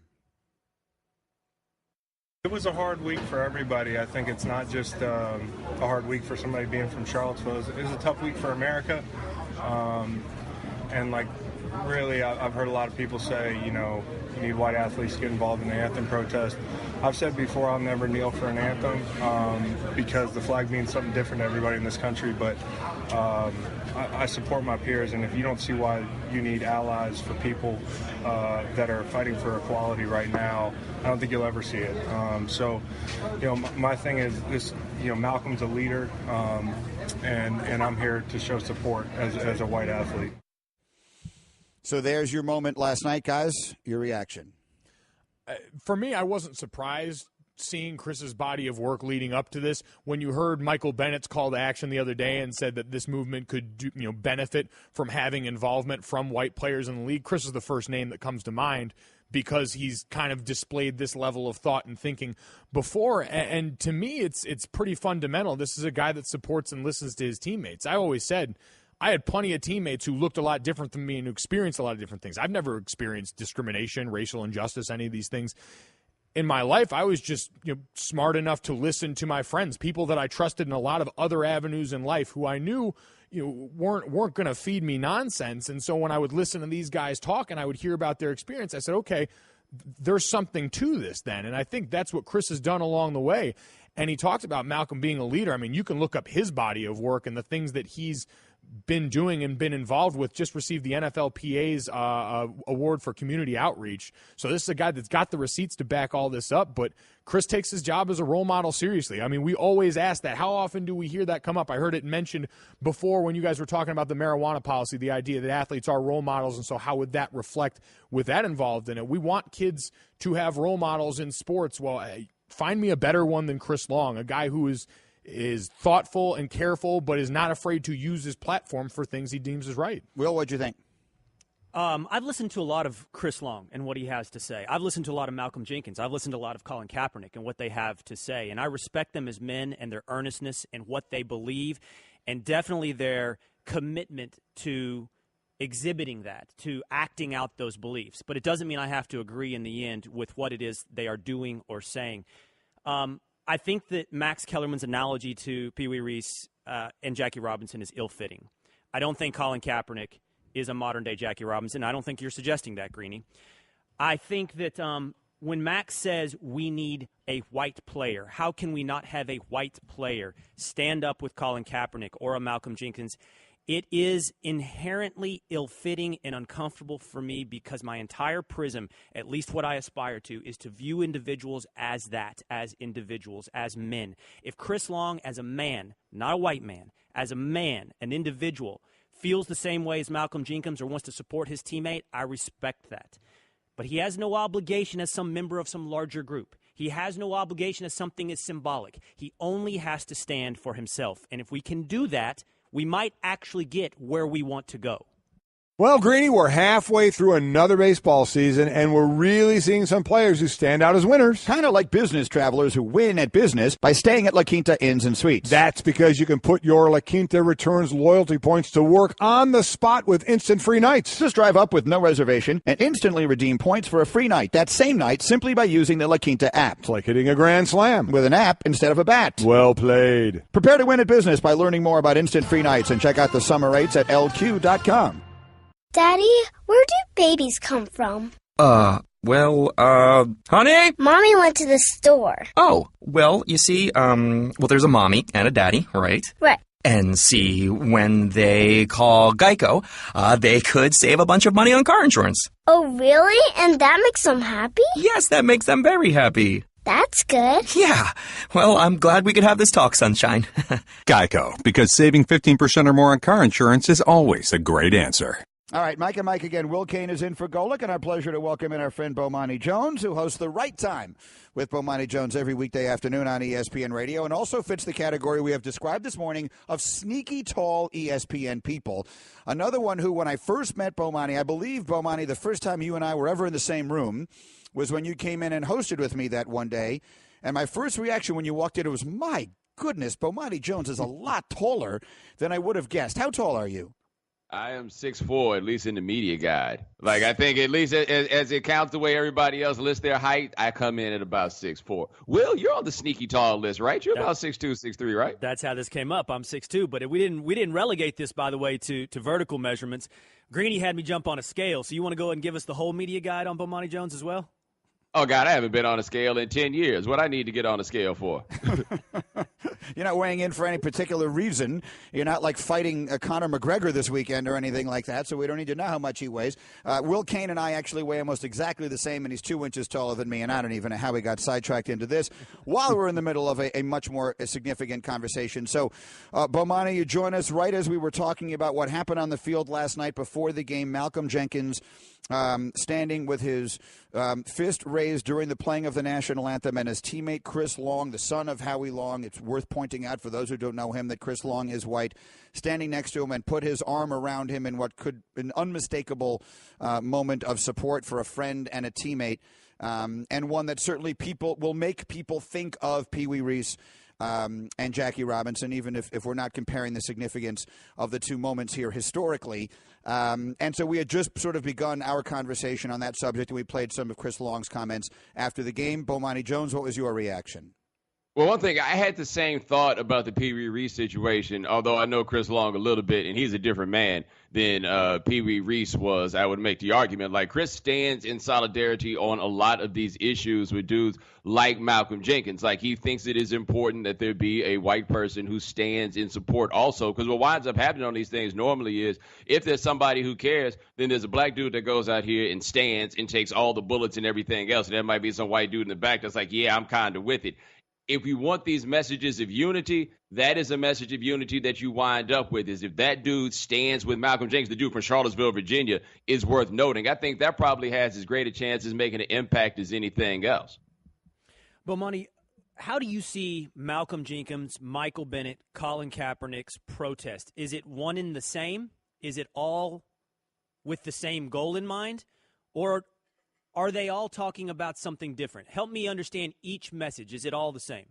It was a hard week for everybody. I think it's not just a hard week for somebody being from Charlottesville. It was a tough week for America. And, really, I've heard a lot of people say, you need white athletes to get involved in the anthem protest. I've said before I'll never kneel for an anthem because the flag means something different to everybody in this country. But I support my peers, and if you don't see why you need allies for people that are fighting for equality right now, I don't think you'll ever see it. My thing is this, Malcolm's a leader, and I'm here to show support as a white athlete. So there's your moment last night, guys. Your reaction. For me, I wasn't surprised seeing Chris's body of work leading up to this. When you heard Michael Bennett's call to action the other day and said that this movement could benefit from having involvement from white players in the league, Chris is the first name that comes to mind because he's kind of displayed this level of thought and thinking before. And to me, it's pretty fundamental. This is a guy that supports and listens to his teammates. I always said I had plenty of teammates who looked a lot different than me and who experienced a lot of different things. I've never experienced discrimination, racial injustice, any of these things. In my life, I was just smart enough to listen to my friends, people that I trusted in a lot of other avenues in life who I knew weren't going to feed me nonsense. And so when I would listen to these guys talk and I would hear about their experience, I said, okay, there's something to this then. And I think that's what Chris has done along the way. And he talked about Malcolm being a leader. I mean, you can look up his body of work and the things that he's been doing and been involved with. Just received the NFLPA's award for community outreach. So this is a guy that's got the receipts to back all this up, but Chris takes his job as a role model seriously. I mean, we always ask that. How often do we hear that come up? I heard it mentioned before when you guys were talking about the marijuana policy, the idea that athletes are role models, and so how would that reflect with that involved in it? We want kids to have role models in sports. Well, find me a better one than Chris Long, a guy who is thoughtful and careful, but is not afraid to use his platform for things he deems is right. Will, what'd you think? I've listened to a lot of Chris Long and what he has to say. I've listened to a lot of Malcolm Jenkins. I've listened to a lot of Colin Kaepernick and what they have to say. And I respect them as men and their earnestness and what they believe, and definitely their commitment to exhibiting that, to acting out those beliefs. But it doesn't mean I have to agree in the end with what it is they are doing or saying. I think that Max Kellerman's analogy to Pee Wee Reese and Jackie Robinson is ill-fitting. I don't think Colin Kaepernick is a modern-day Jackie Robinson. I don't think you're suggesting that, Greeny. I think that when Max says we need a white player, how can we not have a white player stand up with Colin Kaepernick or a Malcolm Jenkins? It is inherently ill-fitting and uncomfortable for me because my entire prism, at least what I aspire to, is to view individuals as that, as individuals, as men. If Chris Long, as a man, not a white man, as a man, an individual, feels the same way as Malcolm Jenkins or wants to support his teammate, I respect that. But he has no obligation as some member of some larger group. He has no obligation as something as symbolic. He only has to stand for himself. And if we can do that, we might actually get where we want to go. Well, Greeny, we're halfway through another baseball season, and we're really seeing some players who stand out as winners. Kind of like business travelers who win at business by staying at La Quinta Inns and Suites. That's because you can put your La Quinta Returns loyalty points to work on the spot with instant free nights. Just drive up with no reservation and instantly redeem points for a free night that same night simply by using the La Quinta app. It's like hitting a grand slam. With an app instead of a bat. Well played. Prepare to win at business by learning more about instant free nights and check out the summer rates at lq.com. Daddy, where do babies come from? Honey? Mommy went to the store. Oh, well, you see, there's a mommy and a daddy, right? Right. And see, when they call Geico, they could save a bunch of money on car insurance. Oh, really? And that makes them happy? Yes, that makes them very happy. That's good. Yeah. Well, I'm glad we could have this talk, Sunshine. Geico, because saving 15% or more on car insurance is always a great answer. All right, Mike and Mike again. Will Cain is in for Golic, and our pleasure to welcome in our friend Bomani Jones, who hosts The Right Time with Bomani Jones every weekday afternoon on ESPN Radio, and also fits the category we have described this morning of sneaky tall ESPN people. Another one who, when I first met Bomani, I believe, Bomani, the first time you and I were ever in the same room was when you came in and hosted with me that one day, and my first reaction when you walked in, it was, my goodness, Bomani Jones is a lot taller than I would have guessed. How tall are you? I am 6'4", at least in the media guide. Like, I think at least as it counts the way everybody else lists their height, I come in at about 6'4". Will, you're on the sneaky tall list, right? You're about 6'2", 6'3", right? That's how this came up. I'm 6'2", but we didn't relegate this, by the way, to vertical measurements. Greeny had me jump on a scale, so you want to go ahead and give us the whole media guide on Bomani Jones as well? Oh, God, I haven't been on a scale in 10 years. What I need to get on a scale for? You're not weighing in for any particular reason. You're not like fighting Conor McGregor this weekend or anything like that, so we don't need to know how much he weighs. Will Cain and I actually weigh almost exactly the same, and he's 2 inches taller than me, and I don't even know how we got sidetracked into this while we're in the middle of a much more significant conversation. So, Bomani, you join us right as we were talking about what happened on the field last night before the game. Malcolm Jenkins standing with his fist raised during the playing of the national anthem, and his teammate Chris Long, the son of Howie Long, it's worth pointing out for those who don't know him that Chris Long is white, standing next to him and put his arm around him in what could be an unmistakable moment of support for a friend and a teammate, and one that certainly will make people think of Pee Wee Reese and Jackie Robinson, even if we're not comparing the significance of the two moments here historically. And so we had just sort of begun our conversation on that subject, and we played some of Chris Long's comments after the game. Bomani Jones, what was your reaction? Well, one thing, I had the same thought about the Pee Wee Reese situation, although I know Chris Long a little bit, and he's a different man than Pee Wee Reese was. I would make the argument. Like, Chris stands in solidarity on a lot of these issues with dudes like Malcolm Jenkins. Like, he thinks it is important that there be a white person who stands in support also, because what winds up happening on these things normally is if there's somebody who cares, then there's a black dude that goes out here and stands and takes all the bullets and everything else, and there might be some white dude in the back that's like, yeah, I'm kind of with it. If we want these messages of unity, that is a message of unity that you wind up with, is if that dude stands with Malcolm Jenkins, the dude from Charlottesville, Virginia, is worth noting. I think that probably has as great a chance as making an impact as anything else. Bomani, how do you see Malcolm Jenkins, Michael Bennett, Colin Kaepernick's protest? Is it one and the same? Is it all with the same goal in mind? Or are they all talking about something different? Help me understand each message. Is it all the same?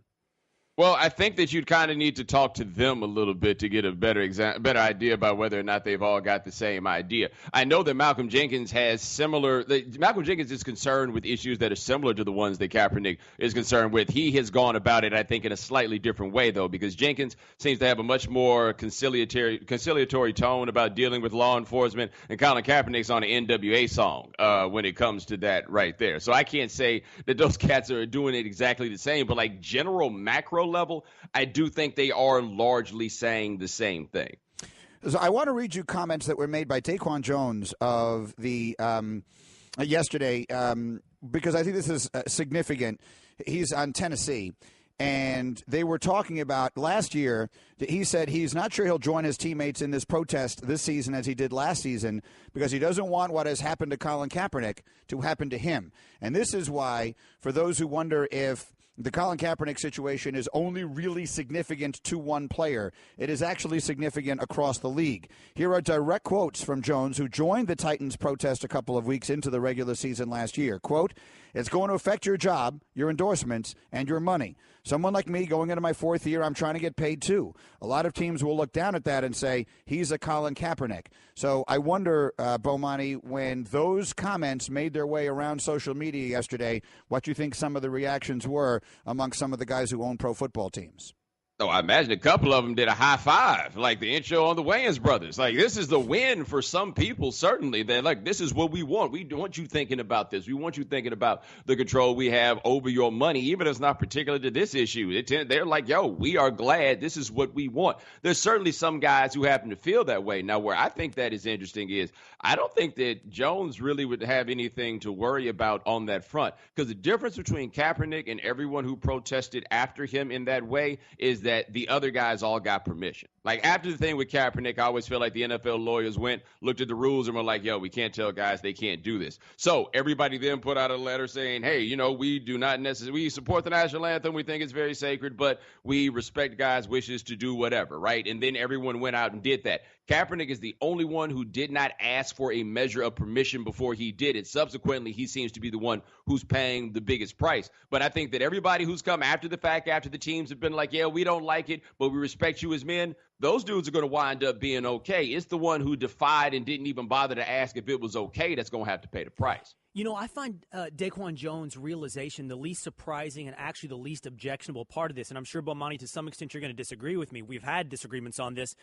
Well, I think that you'd kind of need to talk to them a little bit to get a better idea about whether or not they've all got the same idea. I know that Malcolm Jenkins Malcolm Jenkins is concerned with issues that are similar to the ones that Kaepernick is concerned with. He has gone about it, I think, in a slightly different way, though, because Jenkins seems to have a much more conciliatory tone about dealing with law enforcement, and Colin Kaepernick's on an NWA song when it comes to that right there. So I can't say that those cats are doing it exactly the same, but like general macro level, I do think they are largely saying the same thing. So I want to read you comments that were made by Daquan Jones of the yesterday because I think this is significant. He's on Tennessee, and they were talking about last year. He said he's not sure he'll join his teammates in this protest this season as he did last season because he doesn't want what has happened to Colin Kaepernick to happen to him. And this is why, for those who wonder if the Colin Kaepernick situation is only really significant to one player, it is actually significant across the league. Here are direct quotes from Jones, who joined the Titans protest a couple of weeks into the regular season last year. Quote, "It's going to affect your job, your endorsements, and your money. Someone like me going into my fourth year, I'm trying to get paid too. A lot of teams will look down at that and say, he's a Colin Kaepernick." So I wonder, Bomani, when those comments made their way around social media yesterday, what you think some of the reactions were among some of the guys who own pro football teams. Oh, I imagine a couple of them did a high five, like the intro on the Wayans brothers. Like, this is the win for some people, certainly. They're like, this is what we want. We want you thinking about this. We want you thinking about the control we have over your money, even if it's not particular to this issue. They're like, yo, we are glad. This is what we want. There's certainly some guys who happen to feel that way. Now, where I think that is interesting is I don't think that Jones really would have anything to worry about on that front, because the difference between Kaepernick and everyone who protested after him in that way is that the other guys all got permission. Like, after the thing with Kaepernick, I always feel like the NFL lawyers looked at the rules and were like, yo, we can't tell guys they can't do this. So everybody then put out a letter saying, hey, we do not we support the national anthem. We think it's very sacred, but we respect guys' wishes to do whatever, right? And then everyone went out and did that. Kaepernick is the only one who did not ask for a measure of permission before he did it. Subsequently, he seems to be the one who's paying the biggest price. But I think that everybody who's come after the fact, after the teams have been like, yeah, we don't don't like it, but we respect you as men, those dudes are going to wind up being okay. It's the one who defied and didn't even bother to ask if it was okay that's going to have to pay the price. You know, I find Daquan Jones' realization the least surprising and actually the least objectionable part of this. And I'm sure, Bomani, to some extent you're going to disagree with me. We've had disagreements on this.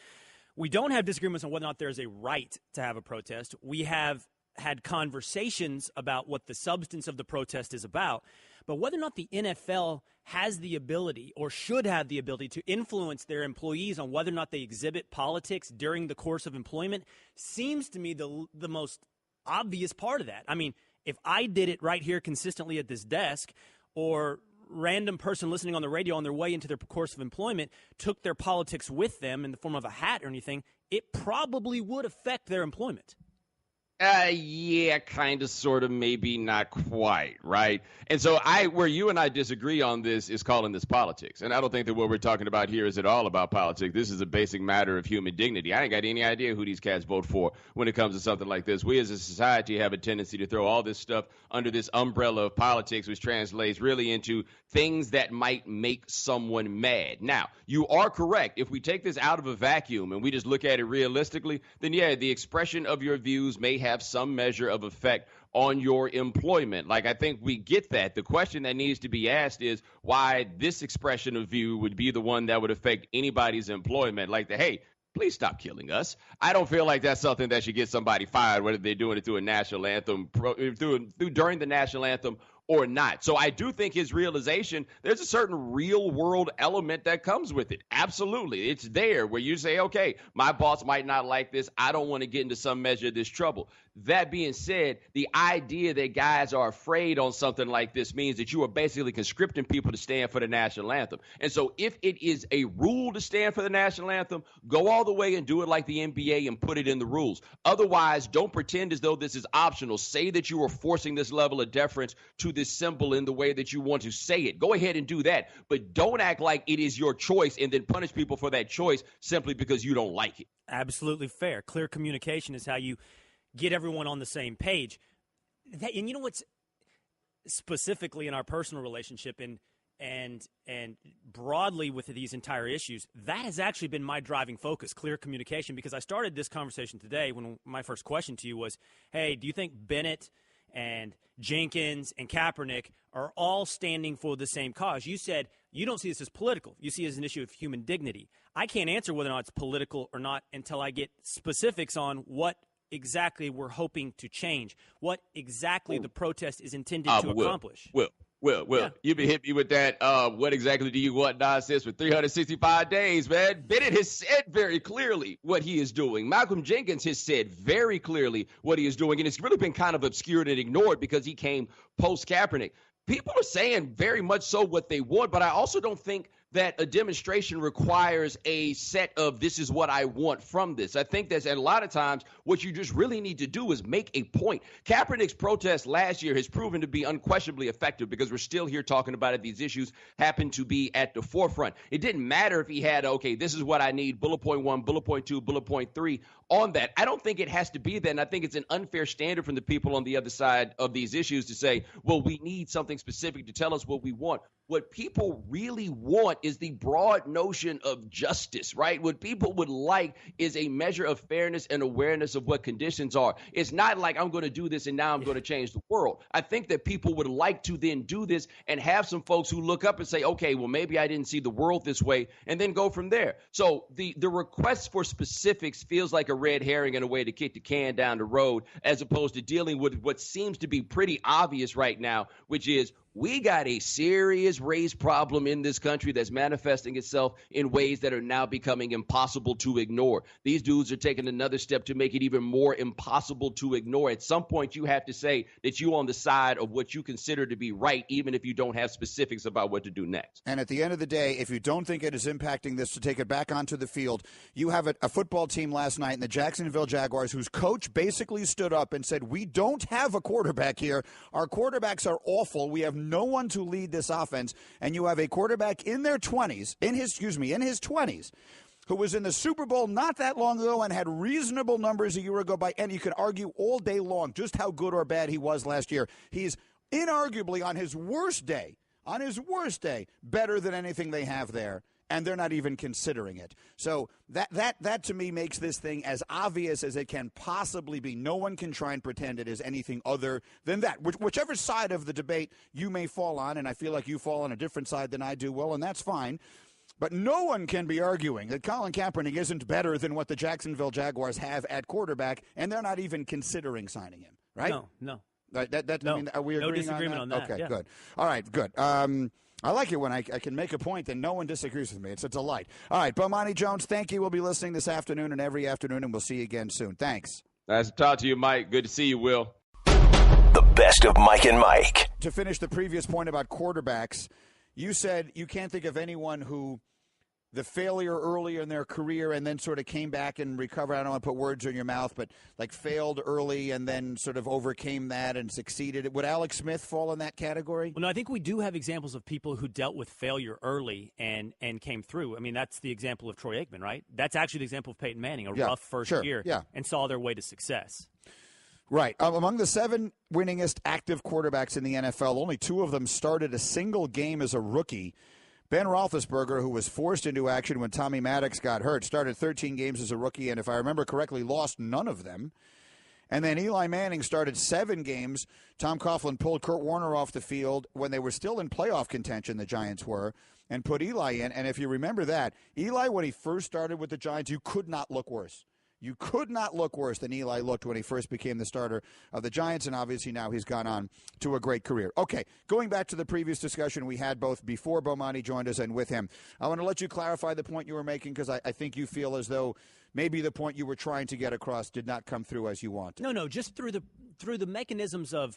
We don't have disagreements on whether or not there's a right to have a protest. We have had conversations about what the substance of the protest is about. But whether or not the NFL has the ability or should have the ability to influence their employees on whether or not they exhibit politics during the course of employment seems to me the most obvious part of that. I mean, if I did it right here consistently at this desk, or random person listening on the radio on their way into their course of employment took their politics with them in the form of a hat or anything, it probably would affect their employment. Yeah, kind of, sort of, maybe not quite, right? And so where you and I disagree on this is calling this politics. And I don't think that what we're talking about here is at all about politics. This is a basic matter of human dignity. I ain't got any idea who these cats vote for when it comes to something like this. We as a society have a tendency to throw all this stuff under this umbrella of politics, which translates really into things that might make someone mad. Now, you are correct. If we take this out of a vacuum and we just look at it realistically, then yeah, the expression of your views may have some measure of effect on your employment. Like, I think we get that. The question that needs to be asked is why this expression of view would be the one that would affect anybody's employment. Like, hey, please stop killing us. I don't feel like that's something that should get somebody fired, whether they're doing it through a national anthem, during the national anthem or not. So I do think his realization, there's a certain real world element that comes with it. Absolutely. It's there where you say, okay, my boss might not like this. I don't want to get into some measure of this trouble. That being said, the idea that guys are afraid on something like this means that you are basically conscripting people to stand for the national anthem. And so if it is a rule to stand for the national anthem, go all the way and do it like the NBA and put it in the rules. Otherwise, don't pretend as though this is optional. Say that you are forcing this level of deference to this symbol in the way that you want to say it. Go ahead and do that, but don't act like it is your choice and then punish people for that choice simply because you don't like it. Absolutely fair. Clear communication is how you get everyone on the same page. And you know what's specifically in our personal relationship and broadly with these entire issues, that has actually been my driving focus, clear communication, because I started this conversation today when my first question to you was, hey, do you think Bennett and Jenkins and Kaepernick are all standing for the same cause? You said you don't see this as political. You see it as an issue of human dignity. I can't answer whether or not it's political or not until I get specifics on what exactly we're hoping to change, what exactly the protest is intended to accomplish. Well, yeah. You've been hitting me with that. What exactly do you want nonsense for 365 days, man? Bennett has said very clearly what he is doing. Malcolm Jenkins has said very clearly what he is doing, and it's really been kind of obscured and ignored because he came post-Kaepernick. People are saying very much so what they want, but I also don't think that a demonstration requires a set of this is what I want from this. I think that a lot of times what you just really need to do is make a point. Kaepernick's protest last year has proven to be unquestionably effective because we're still here talking about it. These issues happen to be at the forefront. It didn't matter if he had, okay, this is what I need, bullet point 1, bullet point 2, bullet point 3 on that. I don't think it has to be that, and I think it's an unfair standard from the people on the other side of these issues to say, well, we need something specific to tell us what we want. What people really want is the broad notion of justice, right? What people would like is a measure of fairness and awareness of what conditions are. It's not like I'm going to do this and now I'm going to change the world. I think that people would like to then do this and have some folks who look up and say, okay, well, maybe I didn't see the world this way, and then go from there. So the request for specifics feels like a red herring and a way to kick the can down the road, as opposed to dealing with what seems to be pretty obvious right now, which is we got a serious race problem in this country that's manifesting itself in ways that are now becoming impossible to ignore. These dudes are taking another step to make it even more impossible to ignore. At some point, you have to say that you're on the side of what you consider to be right, even if you don't have specifics about what to do next. And at the end of the day, if you don't think it is impacting this, to take it back onto the field, you have a football team last night in the Jacksonville Jaguars whose coach basically stood up and said, we don't have a quarterback here. Our quarterbacks are awful. We have no one to lead this offense, and you have a quarterback in his 20s, who was in the Super Bowl not that long ago and had reasonable numbers a year ago, and you could argue all day long just how good or bad he was last year. He's inarguably on his worst day, better than anything they have there. and they're not even considering it. So that to me makes this thing as obvious as it can possibly be. No one can try and pretend it is anything other than that. Whichever side of the debate you may fall on, and I feel like you fall on a different side than I do, well, and that's fine. But no one can be arguing that Colin Kaepernick isn't better than what the Jacksonville Jaguars have at quarterback, and they're not even considering signing him, right? No. No. I mean, are we agreeing no disagreement on that? Okay, yeah. good. All right, good. I like it when I can make a point and no one disagrees with me. It's a delight. All right, Bomani Jones, thank you. We'll be listening this afternoon and every afternoon, and we'll see you again soon. Thanks. Nice to talk to you, Mike. Good to see you, Will. The best of Mike and Mike. To finish the previous point about quarterbacks, you said you can't think of anyone who the failure earlier in their career and then sort of came back and recovered. I don't want to put words in your mouth, but like failed early and then sort of overcame that and succeeded. Would Alex Smith fall in that category? Well, no, I think we do have examples of people who dealt with failure early and came through. I mean, that's the example of Troy Aikman, right? That's actually the example of Peyton Manning, a rough first year, and saw their way to success. Right. Among the 7 winningest active quarterbacks in the NFL, only 2 of them started a single game as a rookie. Ben Roethlisberger, who was forced into action when Tommy Maddox got hurt, started 13 games as a rookie, and if I remember correctly, lost none of them. And then Eli Manning started 7 games. Tom Coughlin pulled Kurt Warner off the field when they were still in playoff contention, the Giants were, and put Eli in. And if you remember that, Eli, when he first started with the Giants, you could not look worse. You could not look worse than Eli looked when he first became the starter of the Giants, and obviously now he's gone on to a great career. Okay, going back to the previous discussion we had both before Bomani joined us and with him, I want to let you clarify the point you were making because I think you feel as though maybe the point you were trying to get across did not come through as you wanted. No, just through the mechanisms of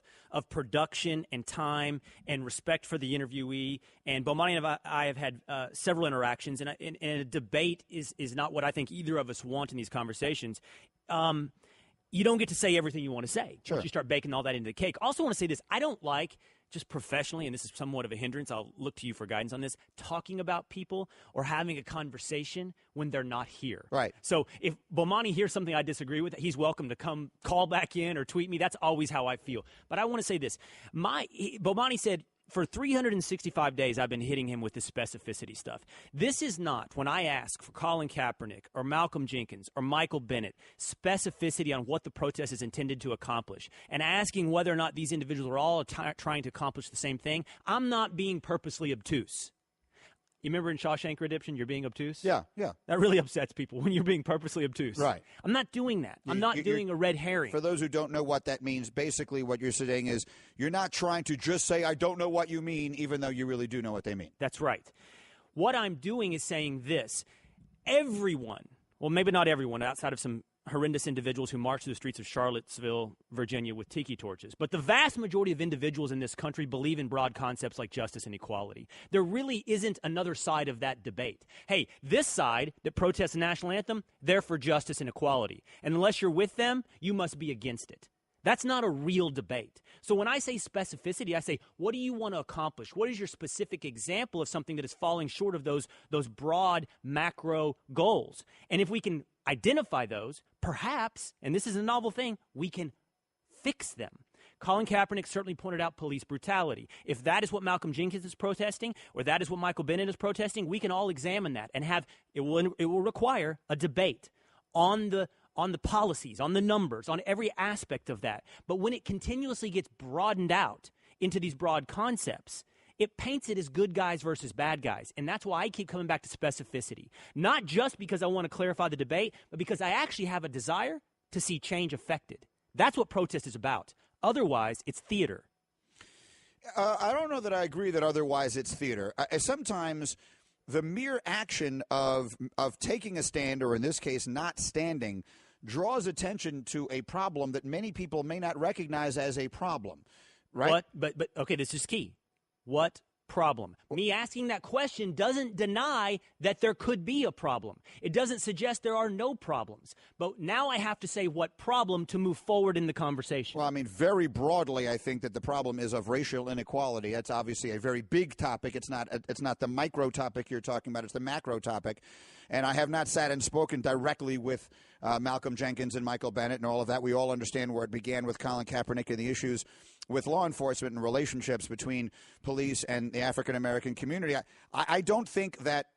production and time and respect for the interviewee. And Bomani and I have had several interactions, and a debate is not what I think either of us want in these conversations. You don't get to say everything you want to say. Sure. Once you start baking all that into the cake. Also want to say this. I don't like, just professionally, and this is somewhat of a hindrance, I'll look to you for guidance on this, talking about people or having a conversation when they're not here. Right. So if Bomani hears something I disagree with, he's welcome to come call back in or tweet me. That's always how I feel. But I want to say this. Bomani said, for 365 days, I've been hitting him with this specificity stuff. This is not, when I ask for Colin Kaepernick or Malcolm Jenkins or Michael Bennett, specificity on what the protest is intended to accomplish, and asking whether or not these individuals are all trying to accomplish the same thing. I'm not being purposely obtuse. You remember in Shawshank Redemption, you're being obtuse? Yeah. That really upsets people when you're being purposely obtuse. Right. I'm not doing that. I'm not doing a red herring. For those who don't know what that means, basically what you're saying is you're not trying to just say, I don't know what you mean, even though you really do know what they mean. That's right. What I'm doing is saying this. Everyone, well, maybe not everyone, outside of some horrendous individuals who march through the streets of Charlottesville, Virginia with tiki torches. But the vast majority of individuals in this country believe in broad concepts like justice and equality. There really isn't another side of that debate. Hey, this side that protests the national anthem, they're for justice and equality. And unless you're with them, you must be against it. That's not a real debate. So when I say specificity, I say, what do you want to accomplish? What is your specific example of something that is falling short of those broad macro goals? And if we can identify those, perhaps, and this is a novel thing, we can fix them. Colin Kaepernick certainly pointed out police brutality. If that is what Malcolm Jenkins is protesting, or that is what Michael Bennett is protesting, we can all examine that and it will require a debate on the policies, on the numbers, on every aspect of that. But when it continuously gets broadened out into these broad concepts, it paints it as good guys versus bad guys. And that's why I keep coming back to specificity. Not just because I want to clarify the debate, but because I actually have a desire to see change affected. That's what protest is about. Otherwise, it's theater. I don't know that I agree that otherwise it's theater. Sometimes the mere action of taking a stand, or in this case, not standing, draws attention to a problem that many people may not recognize as a problem, right? But okay, this is key. What problem? Me asking that question doesn't deny that there could be a problem. It doesn't suggest there are no problems. But now I have to say what problem to move forward in the conversation. Well, I mean, very broadly, I think that the problem is of racial inequality. That's obviously a very big topic. It's not the micro topic you're talking about. It's the macro topic. And I have not sat and spoken directly with Malcolm Jenkins and Michael Bennett and all of that. We all understand where it began with Colin Kaepernick and the issues with law enforcement and relationships between police and the African-American community. I don't think that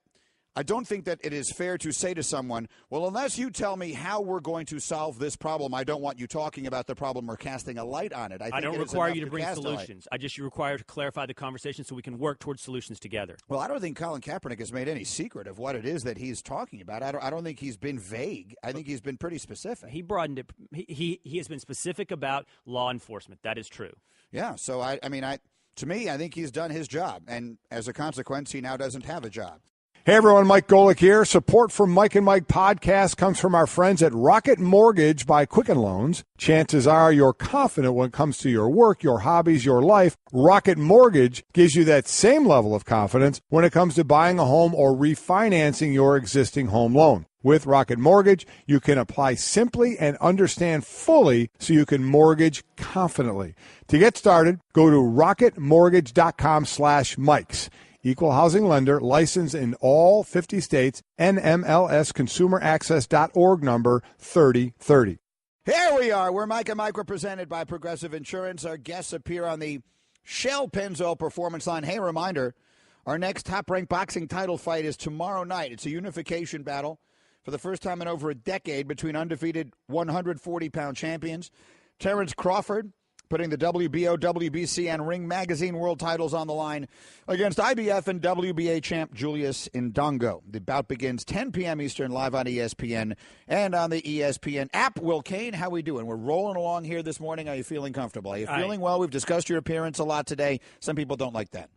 I don't think that it is fair to say to someone, well, unless you tell me how we're going to solve this problem, I don't want you talking about the problem or casting a light on it. I don't require you to bring solutions. I just require to clarify the conversation so we can work towards solutions together. Well, I don't think Colin Kaepernick has made any secret of what it is that he's talking about. I don't think he's been vague. I think he's been pretty specific. He broadened it. He has been specific about law enforcement. That is true. Yeah, so to me, I think he's done his job, and as a consequence, he now doesn't have a job. Hey everyone, Mike Golic here. Support for Mike and Mike podcast comes from our friends at Rocket Mortgage by Quicken Loans. Chances are you're confident when it comes to your work, your hobbies, your life. Rocket Mortgage gives you that same level of confidence when it comes to buying a home or refinancing your existing home loan. With Rocket Mortgage, you can apply simply and understand fully so you can mortgage confidently. To get started, go to rocketmortgage.com/Mikes. Equal housing lender, licensed in all 50 states, NMLS consumeraccess.org number 3030. Here we are. We're Mike and Mike. We're presented by Progressive Insurance. Our guests appear on the Shell Pennzoil Performance Line. Hey, reminder, our next top-ranked boxing title fight is tomorrow night. It's a unification battle for the first time in over a decade between undefeated 140-pound champions. Terrence Crawford putting the WBO, WBC, and Ring Magazine world titles on the line against IBF and WBA champ Julius Indongo. The bout begins 10 p.m. Eastern, live on ESPN and on the ESPN app. Will Cain, how we doing? We're rolling along here this morning. Are you feeling comfortable? Are you feeling well? We've discussed your appearance a lot today. Some people don't like that.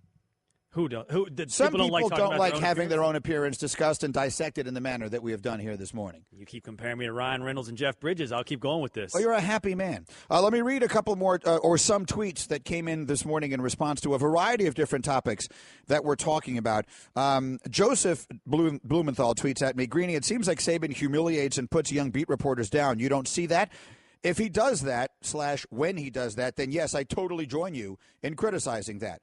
Some people don't like having their own appearance discussed and dissected in the manner that we have done here this morning. You keep comparing me to Ryan Reynolds and Jeff Bridges. I'll keep going with this. Well, you're a happy man. Let me read a couple more or some tweets that came in this morning in response to a variety of different topics that we're talking about. Joseph Blumenthal tweets at me, Greeny, it seems like Saban humiliates and puts young beat reporters down. You don't see that? If he does that, / when he does that, then yes, I totally join you in criticizing that.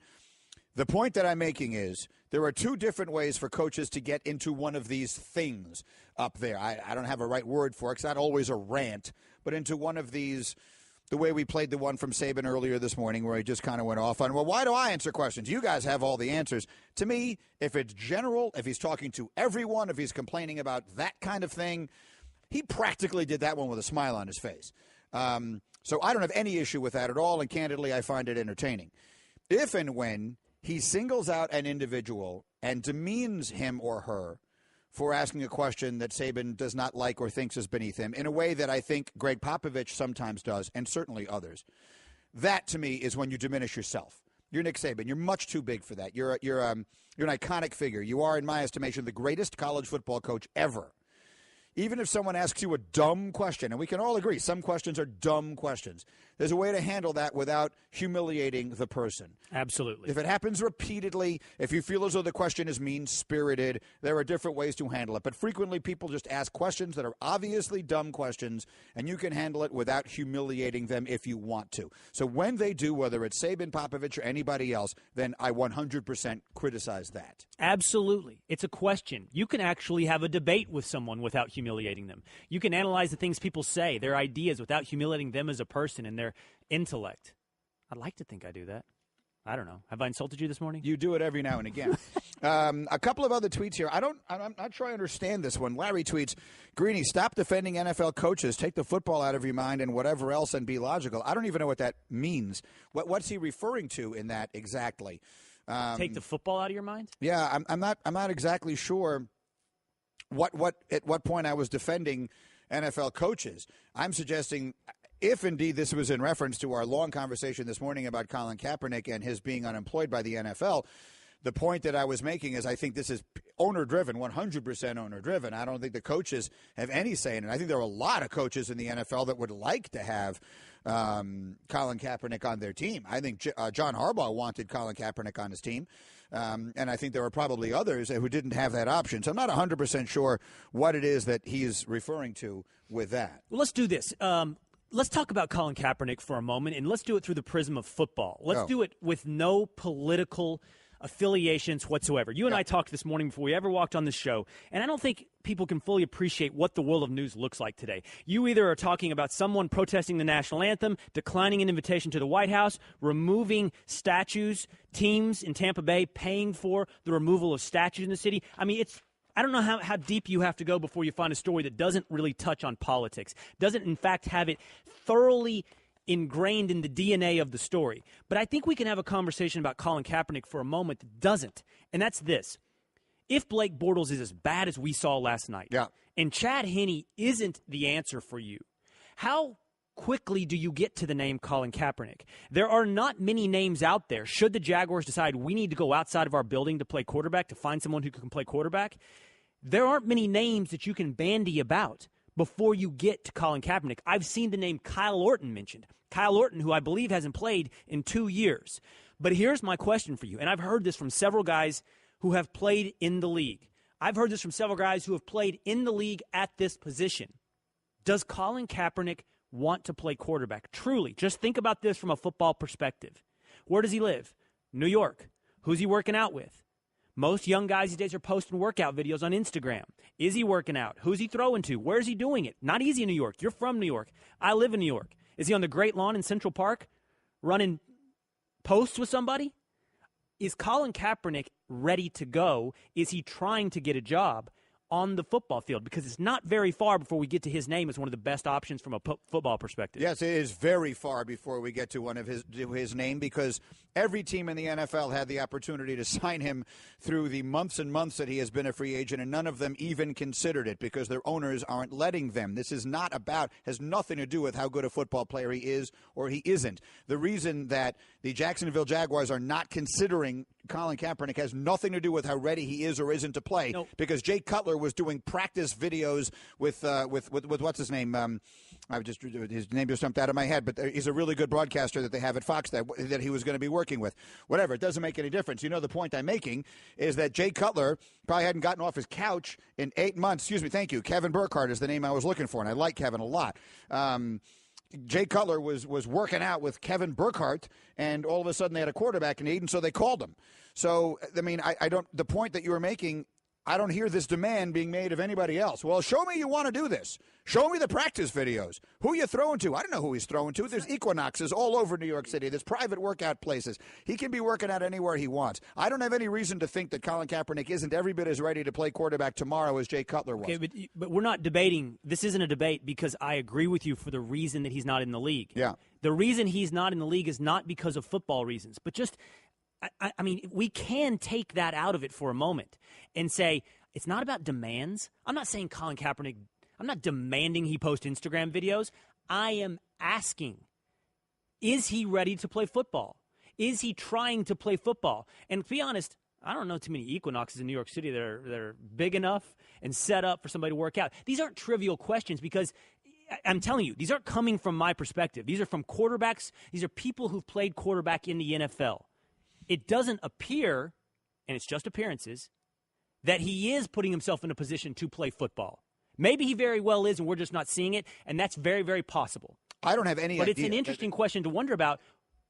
The point that I'm making is there are two different ways for coaches to get into one of these things up there. I don't have a right word for it. It's not always a rant, but into one of these, the way we played the one from Saban earlier this morning where he just kind of went off on, well, why do I answer questions? You guys have all the answers. To me, if it's general, if he's talking to everyone, if he's complaining about that kind of thing, he practically did that one with a smile on his face. So I don't have any issue with that at all, and candidly, I find it entertaining. If and when he singles out an individual and demeans him or her for asking a question that Saban does not like or thinks is beneath him in a way that I think Greg Popovich sometimes does, and certainly others. That, to me, is when you diminish yourself. You're Nick Saban. You're much too big for that. You're an iconic figure. You are, in my estimation, the greatest college football coach ever. Even if someone asks you a dumb question, and we can all agree some questions are dumb questions, there's a way to handle that without humiliating the person. Absolutely. If it happens repeatedly, if you feel as though the question is mean-spirited, there are different ways to handle it. But frequently people just ask questions that are obviously dumb questions, and you can handle it without humiliating them if you want to. So when they do, whether it's Saban, Popovich, or anybody else, then I 100% criticize that. Absolutely. It's a question. You can actually have a debate with someone without humiliating them. You can analyze the things people say, their ideas, without humiliating them as a person and their intellect. I'd like to think I do that. I don't know. Have I insulted you this morning? You do it every now and again. A couple of other tweets here. I'm not sure I understand this one. Larry tweets, Greeny, stop defending NFL coaches. Take the football out of your mind and whatever else and be logical. I don't even know what that means. What's he referring to in that exactly? Take the football out of your mind? Yeah, I'm not exactly sure at what point I was defending NFL coaches. I'm suggesting, if indeed this was in reference to our long conversation this morning about Colin Kaepernick and his being unemployed by the NFL, the point that I was making is I think this is owner-driven, 100% owner-driven. I don't think the coaches have any say in it. I think there are a lot of coaches in the NFL that would like to have Colin Kaepernick on their team. I think John Harbaugh wanted Colin Kaepernick on his team. And I think there were probably others who didn't have that option. So I'm not 100% sure what it is that he is referring to with that. Well, let's do this. Let's talk about Colin Kaepernick for a moment, and let's do it through the prism of football. Let's do it with no political affiliations whatsoever. You and I talked this morning before we ever walked on this show, and I don't think people can fully appreciate what the world of news looks like today. You either are talking about someone protesting the national anthem, declining an invitation to the White House, removing statues, teams in Tampa Bay paying for the removal of statues in the city. I mean, I don't know how deep you have to go before you find a story that doesn't really touch on politics, doesn't, in fact, have it thoroughly ingrained in the DNA of the story. But I think we can have a conversation about Colin Kaepernick for a moment that doesn't, and that's this. If Blake Bortles is as bad as we saw last night, and Chad Henne isn't the answer for you, how quickly do you get to the name Colin Kaepernick? There are not many names out there. Should the Jaguars decide we need to go outside of our building to play quarterback, to find someone who can play quarterback, there aren't many names that you can bandy about before you get to Colin Kaepernick. I've seen the name Kyle Orton mentioned. Kyle Orton, who I believe hasn't played in 2 years. But here's my question for you, and I've heard this from several guys who have played in the league. I've heard this from several guys who have played in the league at this position. Does Colin Kaepernick want to play quarterback? Truly, just think about this from a football perspective. Where does he live? New York. Who's he working out with? Most young guys these days are posting workout videos on Instagram. Is he working out? Who's he throwing to? Where's he doing it? Not easy in New York. You're from New York. I live in New York. Is he on the Great Lawn in Central Park running posts with somebody? Is Colin Kaepernick ready to go? Is he trying to get a job on the football field? Because it's not very far before we get to his name as one of the best options from a football perspective. Yes, it is very far before we get to one of his name, because every team in the NFL had the opportunity to sign him through the months and months that he has been a free agent, and none of them even considered it because their owners aren't letting them. This is not about, has nothing to do with how good a football player he is or he isn't. The reason that the Jacksonville Jaguars are not considering Colin Kaepernick has nothing to do with how ready he is or isn't to play, because Jay Cutler was doing practice videos with what's his name? His name just jumped out of my head, but he's a really good broadcaster that they have at Fox that he was going to be working with. Whatever, it doesn't make any difference. You know, the point I'm making is that Jay Cutler probably hadn't gotten off his couch in 8 months. Excuse me, thank you. Kevin Burkhardt is the name I was looking for, and I like Kevin a lot. Jay Cutler was working out with Kevin Burkhardt, and all of a sudden they had a quarterback need, and so they called him. So, I mean, I don't. The point that you were making, I don't hear this demand being made of anybody else. Well, show me you want to do this. Show me the practice videos. Who you throwing to? I don't know who he's throwing to. There's Equinoxes all over New York City. There's private workout places. He can be working out anywhere he wants. I don't have any reason to think that Colin Kaepernick isn't every bit as ready to play quarterback tomorrow as Jay Cutler was. Okay, but we're not debating. This isn't a debate because I agree with you for the reason that he's not in the league. Yeah. The reason he's not in the league is not because of football reasons, but just, I mean, we can take that out of it for a moment and say, it's not about demands. I'm not saying Colin Kaepernick, I'm not demanding he post Instagram videos. I am asking, is he ready to play football? Is he trying to play football? And to be honest, I don't know too many Equinoxes in New York City that are big enough and set up for somebody to work out. These aren't trivial questions because I'm telling you, these aren't coming from my perspective. These are from quarterbacks. These are people who've played quarterback in the NFL. It doesn't appear, and it's just appearances, that he is putting himself in a position to play football. Maybe he very well is, and we're just not seeing it, and that's very, very possible. I don't have any idea. But it's an interesting question to wonder about.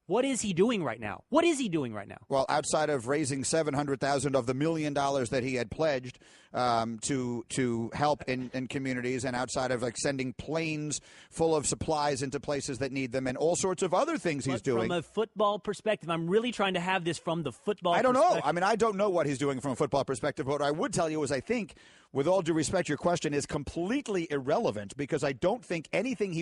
What is he doing right now? What is he doing right now? Well, outside of raising $700,000 of the $1 million that he had pledged to help in communities, and outside of like sending planes full of supplies into places that need them, and all sorts of other things he's doing. From a football perspective, I'm really trying to have this from the football perspective. I don't know. I mean, I don't know what he's doing from a football perspective. But what I would tell you is I think, with all due respect, your question is completely irrelevant, because I don't think anything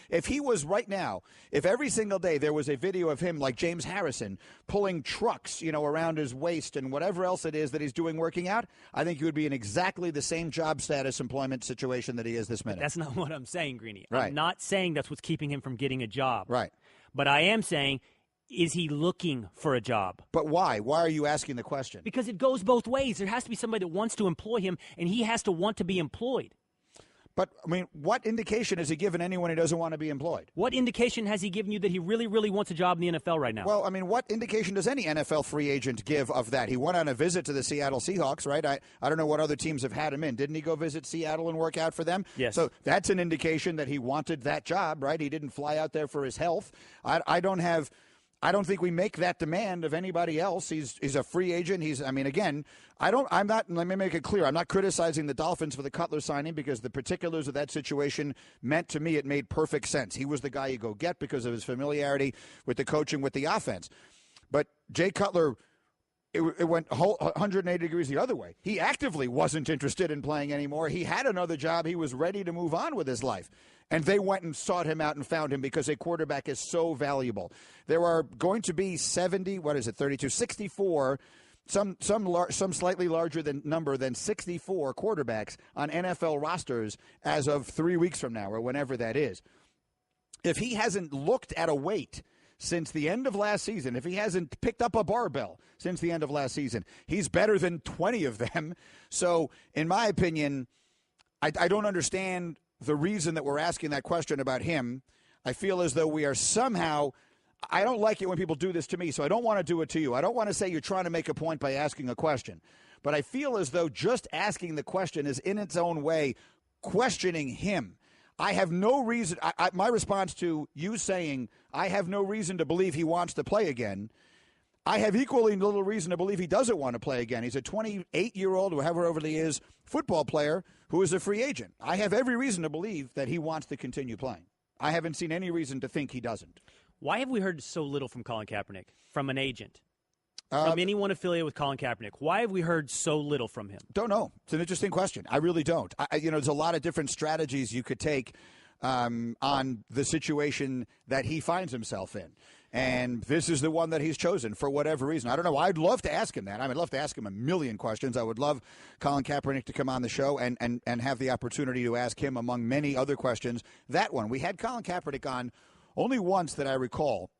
if he was right now, if every single day there was a video of him like James Harrison pulling trucks, around his waist and whatever else it is that he's doing working out, I think he would be in exactly the same job status employment situation that he is this minute. That's not what I'm saying, Greeny. Right. I'm not saying that's what's keeping him from getting a job. Right. But I am saying, is he looking for a job? But why? Why are you asking the question? Because it goes both ways. There has to be somebody that wants to employ him, and he has to want to be employed. But, I mean, what indication has he given anyone who doesn't want to be employed? What indication has he given you that he really, really wants a job in the NFL right now? Well, I mean, what indication does any NFL free agent give of that? He went on a visit to the Seattle Seahawks, right? I don't know what other teams have had him in. Didn't he go visit Seattle and work out for them? Yes. So that's an indication that he wanted that job, right? He didn't fly out there for his health. I don't think we make that demand of anybody else. He's a free agent. Let me make it clear. I'm not criticizing the Dolphins for the Cutler signing, because the particulars of that situation meant to me it made perfect sense. He was the guy you go get because of his familiarity with the coaching, with the offense. But Jay Cutler it went 180 degrees the other way. He actively wasn't interested in playing anymore. He had another job. He was ready to move on with his life. And they went and sought him out and found him because a quarterback is so valuable. There are going to be 64, some slightly larger number than 64 quarterbacks on NFL rosters as of 3 weeks from now or whenever that is. If he hasn't looked at a weight since the end of last season, if he hasn't picked up a barbell since the end of last season, he's better than 20 of them. So, in my opinion, I don't understand the reason that we're asking that question about him. I feel as though we are somehow – I don't like it when people do this to me, so I don't want to do it to you. I don't want to say you're trying to make a point by asking a question. But I feel as though just asking the question is in its own way questioning him. I have no reason – my response to you saying I have no reason to believe he wants to play again, I have equally little reason to believe he doesn't want to play again. He's a 28-year-old, or however old he is, football player who is a free agent. I have every reason to believe that he wants to continue playing. I haven't seen any reason to think he doesn't. Why have we heard so little from Colin Kaepernick, from an agent, from anyone affiliated with Colin Kaepernick? Why have we heard so little from him? Don't know. It's an interesting question. I really don't. There's a lot of different strategies you could take on the situation that he finds himself in. And this is the one that he's chosen for whatever reason. I don't know. I'd love to ask him that. I'd love to ask him a million questions. I would love Colin Kaepernick to come on the show and have the opportunity to ask him, among many other questions, that one. We had Colin Kaepernick on only once that I recall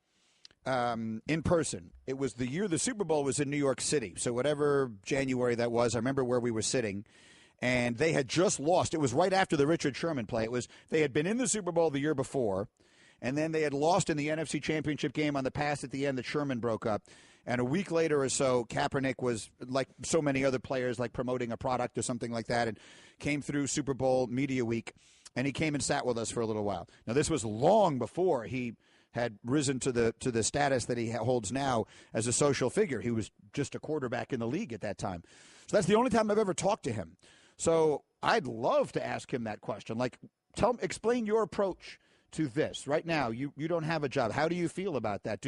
in person. It was the year the Super Bowl was in New York City. So whatever January that was, I remember where we were sitting. And they had just lost. It was right after the Richard Sherman play. They had been in the Super Bowl the year before. And then they had lost in the NFC Championship game on the pass at the end that Sherman broke up. And a week later or so, Kaepernick was, like so many other players, like promoting a product or something like that, and came through Super Bowl Media Week. And he came and sat with us for a little while. Now, this was long before he had risen to the status that he holds now as a social figure. He was just a quarterback in the league at that time. So that's the only time I've ever talked to him. So I'd love to ask him that question. Like, explain your approach to this right now. You don't have a job. How do you feel about that?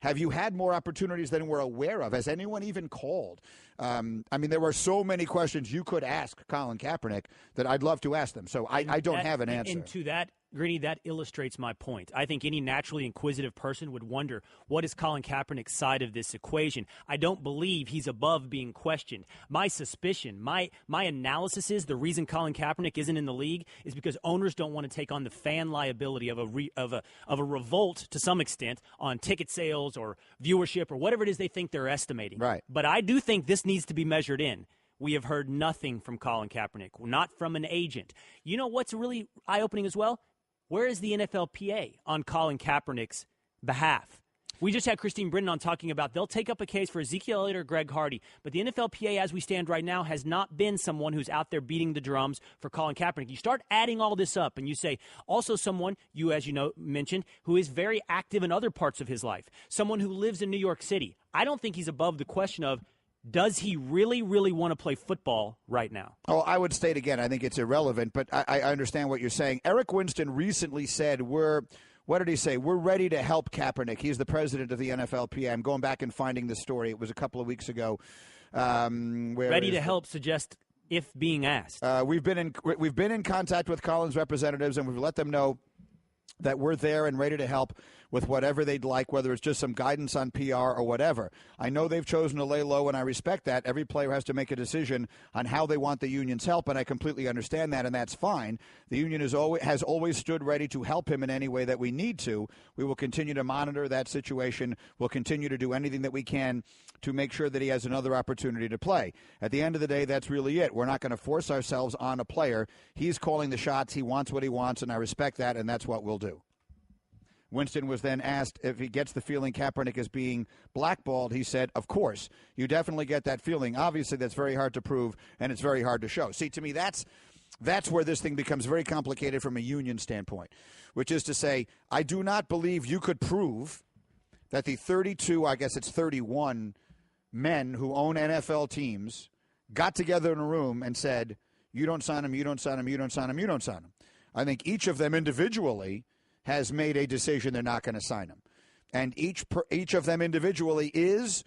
Have you had more opportunities than we're aware of? Has anyone even called? There were so many questions you could ask Colin Kaepernick that I'd love to ask them. So I don't have an answer. And to that, Greeny, that illustrates my point. I think any naturally inquisitive person would wonder, what is Colin Kaepernick's side of this equation? I don't believe he's above being questioned. My suspicion, my analysis is the reason Colin Kaepernick isn't in the league is because owners don't want to take on the fan liability of a revolt to some extent on ticket sales or viewership or whatever it is they think they're estimating. Right. But I do think this needs to be measured in. We have heard nothing from Colin Kaepernick, not from an agent. You know what's really eye-opening as well? Where is the NFLPA on Colin Kaepernick's behalf? We just had Christine Brennan on talking about they'll take up a case for Ezekiel Elliott or Greg Hardy, but the NFLPA, as we stand right now, has not been someone who's out there beating the drums for Colin Kaepernick. You start adding all this up, and you say also someone, you as you know mentioned, who is very active in other parts of his life, someone who lives in New York City. I don't think he's above the question of, does he really, really want to play football right now? Oh, I would state again, I think it's irrelevant, but I understand what you're saying. Eric Winston recently said what did he say? We're ready to help Kaepernick. He's the president of the NFLPA. I'm going back and finding the story. It was a couple of weeks ago. Ready to help suggests if being asked. We've been in contact with Colin's representatives, and we've let them know that we're there and ready to help with whatever they'd like, whether it's just some guidance on PR or whatever. I know they've chosen to lay low, and I respect that. Every player has to make a decision on how they want the union's help, and I completely understand that, and that's fine. The union has always stood ready to help him in any way that we need to. We will continue to monitor that situation. We'll continue to do anything that we can to make sure that he has another opportunity to play. At the end of the day, that's really it. We're not going to force ourselves on a player. He's calling the shots. He wants what he wants, and I respect that, and that's what we'll do. Winston was then asked if he gets the feeling Kaepernick is being blackballed. He said, of course, you definitely get that feeling. Obviously, that's very hard to prove, and it's very hard to show. See, to me, that's where this thing becomes very complicated from a union standpoint, which is to say, I do not believe you could prove that the 31 men who own NFL teams got together in a room and said, you don't sign him, you don't sign him, you don't sign him, you don't sign him. I think each of them individually has made a decision they're not going to sign him. And each of them individually is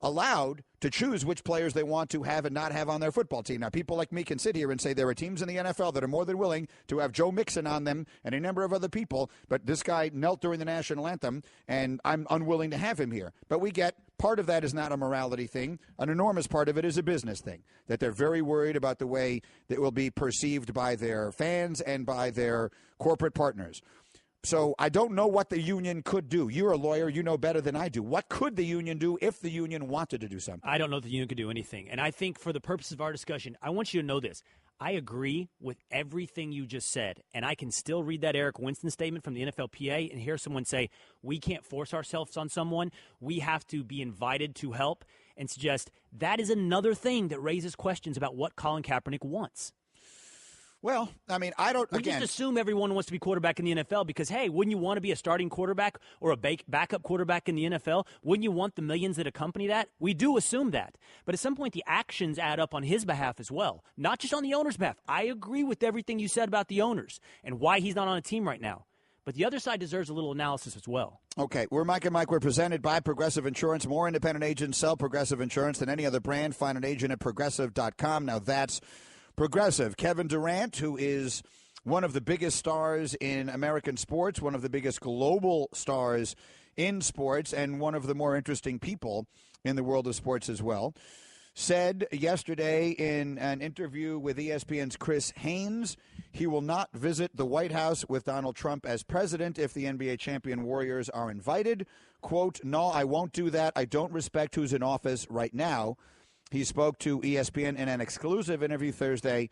allowed to choose which players they want to have and not have on their football team. Now, people like me can sit here and say there are teams in the NFL that are more than willing to have Joe Mixon on them and a number of other people, but this guy knelt during the national anthem, and I'm unwilling to have him here. But we get part of that is not a morality thing. An enormous part of it is a business thing, that they're very worried about the way that will be perceived by their fans and by their corporate partners. So I don't know what the union could do. You're a lawyer. You know better than I do. What could the union do if the union wanted to do something? I don't know if the union could do anything. And I think for the purposes of our discussion, I want you to know this. I agree with everything you just said. And I can still read that Eric Winston statement from the NFLPA and hear someone say, we can't force ourselves on someone. We have to be invited to help, and suggest that is another thing that raises questions about what Colin Kaepernick wants. Well, I mean, I don't, we again, just assume everyone wants to be quarterback in the NFL because, hey, wouldn't you want to be a starting quarterback or a backup quarterback in the NFL? Wouldn't you want the millions that accompany that? We do assume that. But at some point, the actions add up on his behalf as well, not just on the owner's behalf. I agree with everything you said about the owners and why he's not on a team right now. But the other side deserves a little analysis as well. Okay, we're Mike and Mike. We're presented by Progressive Insurance. More independent agents sell Progressive Insurance than any other brand. Find an agent at Progressive.com. Now that's Progressive. Kevin Durant, who is one of the biggest stars in American sports, one of the biggest global stars in sports, and one of the more interesting people in the world of sports as well, said yesterday in an interview with ESPN's Chris Haynes he will not visit the White House with Donald Trump as president if the NBA champion Warriors are invited. Quote, no, I won't do that. I don't respect who's in office right now. He spoke to ESPN in an exclusive interview Thursday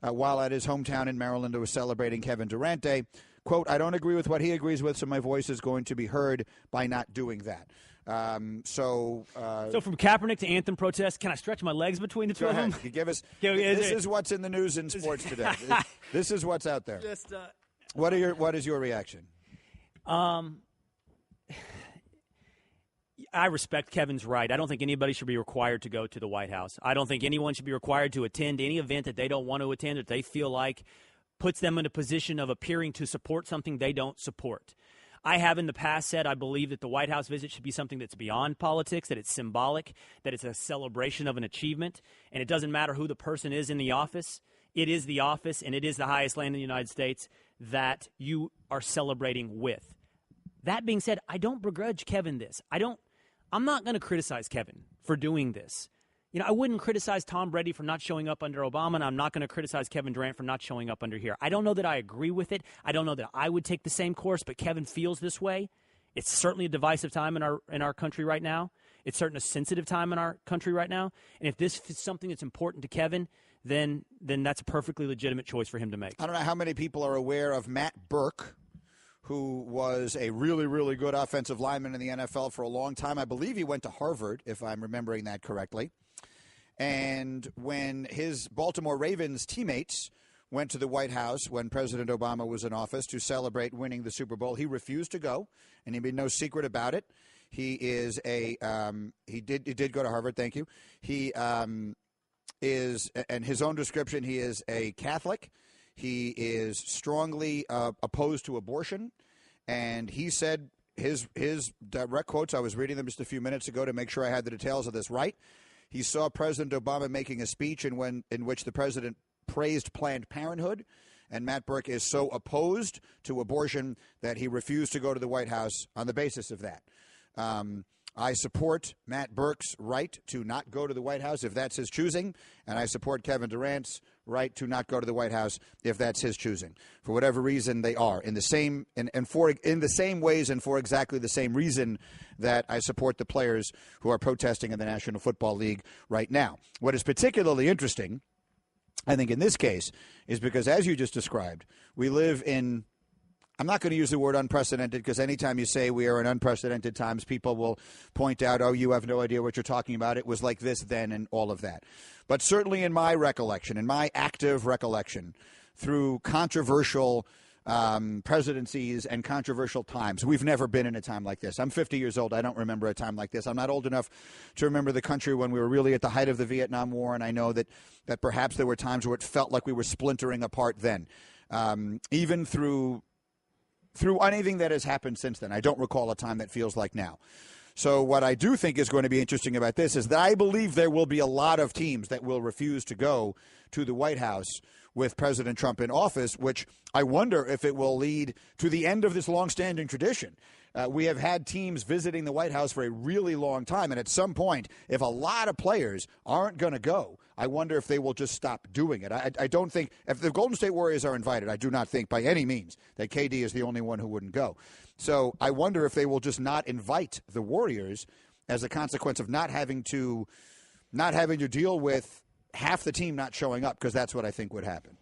while at his hometown in Maryland who was celebrating Kevin Durant Day. Quote, I don't agree with what he agrees with, so my voice is going to be heard by not doing that. So from Kaepernick to anthem protest, can I stretch my legs between the two of them? Give us. This is what's in the news in sports today. This is what's out there. Just, what is your reaction? I respect Kevin's right. I don't think anybody should be required to go to the White House. I don't think anyone should be required to attend any event that they don't want to attend, that they feel like puts them in a position of appearing to support something they don't support. I have in the past said I believe that the White House visit should be something that's beyond politics, that it's symbolic, that it's a celebration of an achievement, and it doesn't matter who the person is in the office. It is the office, and it is the highest land in the United States that you are celebrating with. That being said, I don't begrudge Kevin this. I'm not going to criticize Kevin for doing this. You know, I wouldn't criticize Tom Brady for not showing up under Obama, and I'm not going to criticize Kevin Durant for not showing up under here. I don't know that I agree with it. I don't know that I would take the same course, but Kevin feels this way. It's certainly a divisive time in our country right now. It's certainly a sensitive time in our country right now. And if this is something that's important to Kevin, then that's a perfectly legitimate choice for him to make. I don't know how many people are aware of Matt Burke, who was a really, really good offensive lineman in the NFL for a long time. I believe he went to Harvard, if I'm remembering that correctly. And when his Baltimore Ravens teammates went to the White House when President Obama was in office to celebrate winning the Super Bowl, he refused to go, and he made no secret about it. He is he did go to Harvard, thank you. He is, and his own description, he is a Catholic. He is strongly opposed to abortion, and he said his direct quotes, I was reading them just a few minutes ago to make sure I had the details of this right. He saw President Obama making a speech in which the president praised Planned Parenthood, and Matt Burke is so opposed to abortion that he refused to go to the White House on the basis of that. I support Matt Burke's right to not go to the White House if that's his choosing, and I support Kevin Durant's right to not go to the White House if that's his choosing. For whatever reason, they are in the same in the same ways and for exactly the same reason that I support the players who are protesting in the National Football League right now. What is particularly interesting, I think, in this case, is because, as you just described, we live in, I'm not going to use the word unprecedented, because anytime you say we are in unprecedented times, people will point out, oh, you have no idea what you're talking about. It was like this then and all of that. But certainly in my recollection, in my active recollection, through controversial presidencies and controversial times, we've never been in a time like this. I'm 50 years old. I don't remember a time like this. I'm not old enough to remember the country when we were really at the height of the Vietnam War, and I know that perhaps there were times where it felt like we were splintering apart then. Even through anything that has happened since then, I don't recall a time that feels like now. So what I do think is going to be interesting about this is that I believe there will be a lot of teams that will refuse to go to the White House with President Trump in office, which I wonder if it will lead to the end of this longstanding tradition. We have had teams visiting the White House for a really long time, and at some point, if a lot of players aren't going to go, I wonder if they will just stop doing it. I don't think, if the Golden State Warriors are invited, I do not think by any means that KD is the only one who wouldn't go. So I wonder if they will just not invite the Warriors as a consequence of not having to deal with half the team not showing up, because that's what I think would happen.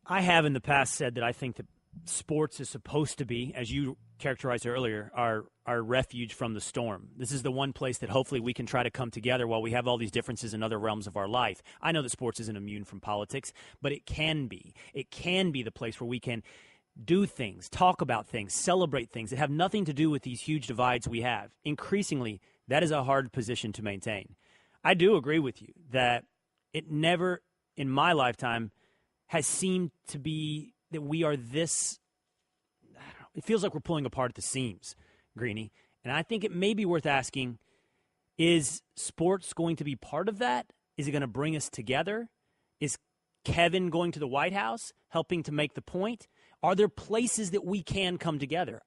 I have in the past said that I think that sports is supposed to be, as you characterized earlier, our refuge from the storm. This is the one place that hopefully we can try to come together while we have all these differences in other realms of our life. I know that sports isn't immune from politics, but it can be. It can be the place where we can do things, talk about things, celebrate things that have nothing to do with these huge divides we have. Increasingly, that is a hard position to maintain. I do agree with you that it never, in my lifetime, has seemed to be that we are this, I don't know, it feels like we're pulling apart at the seams, Greeny. And I think it may be worth asking, is sports going to be part of that? Is it going to bring us together? Is Kevin going to the White House helping to make the point? Are there places that we can come together?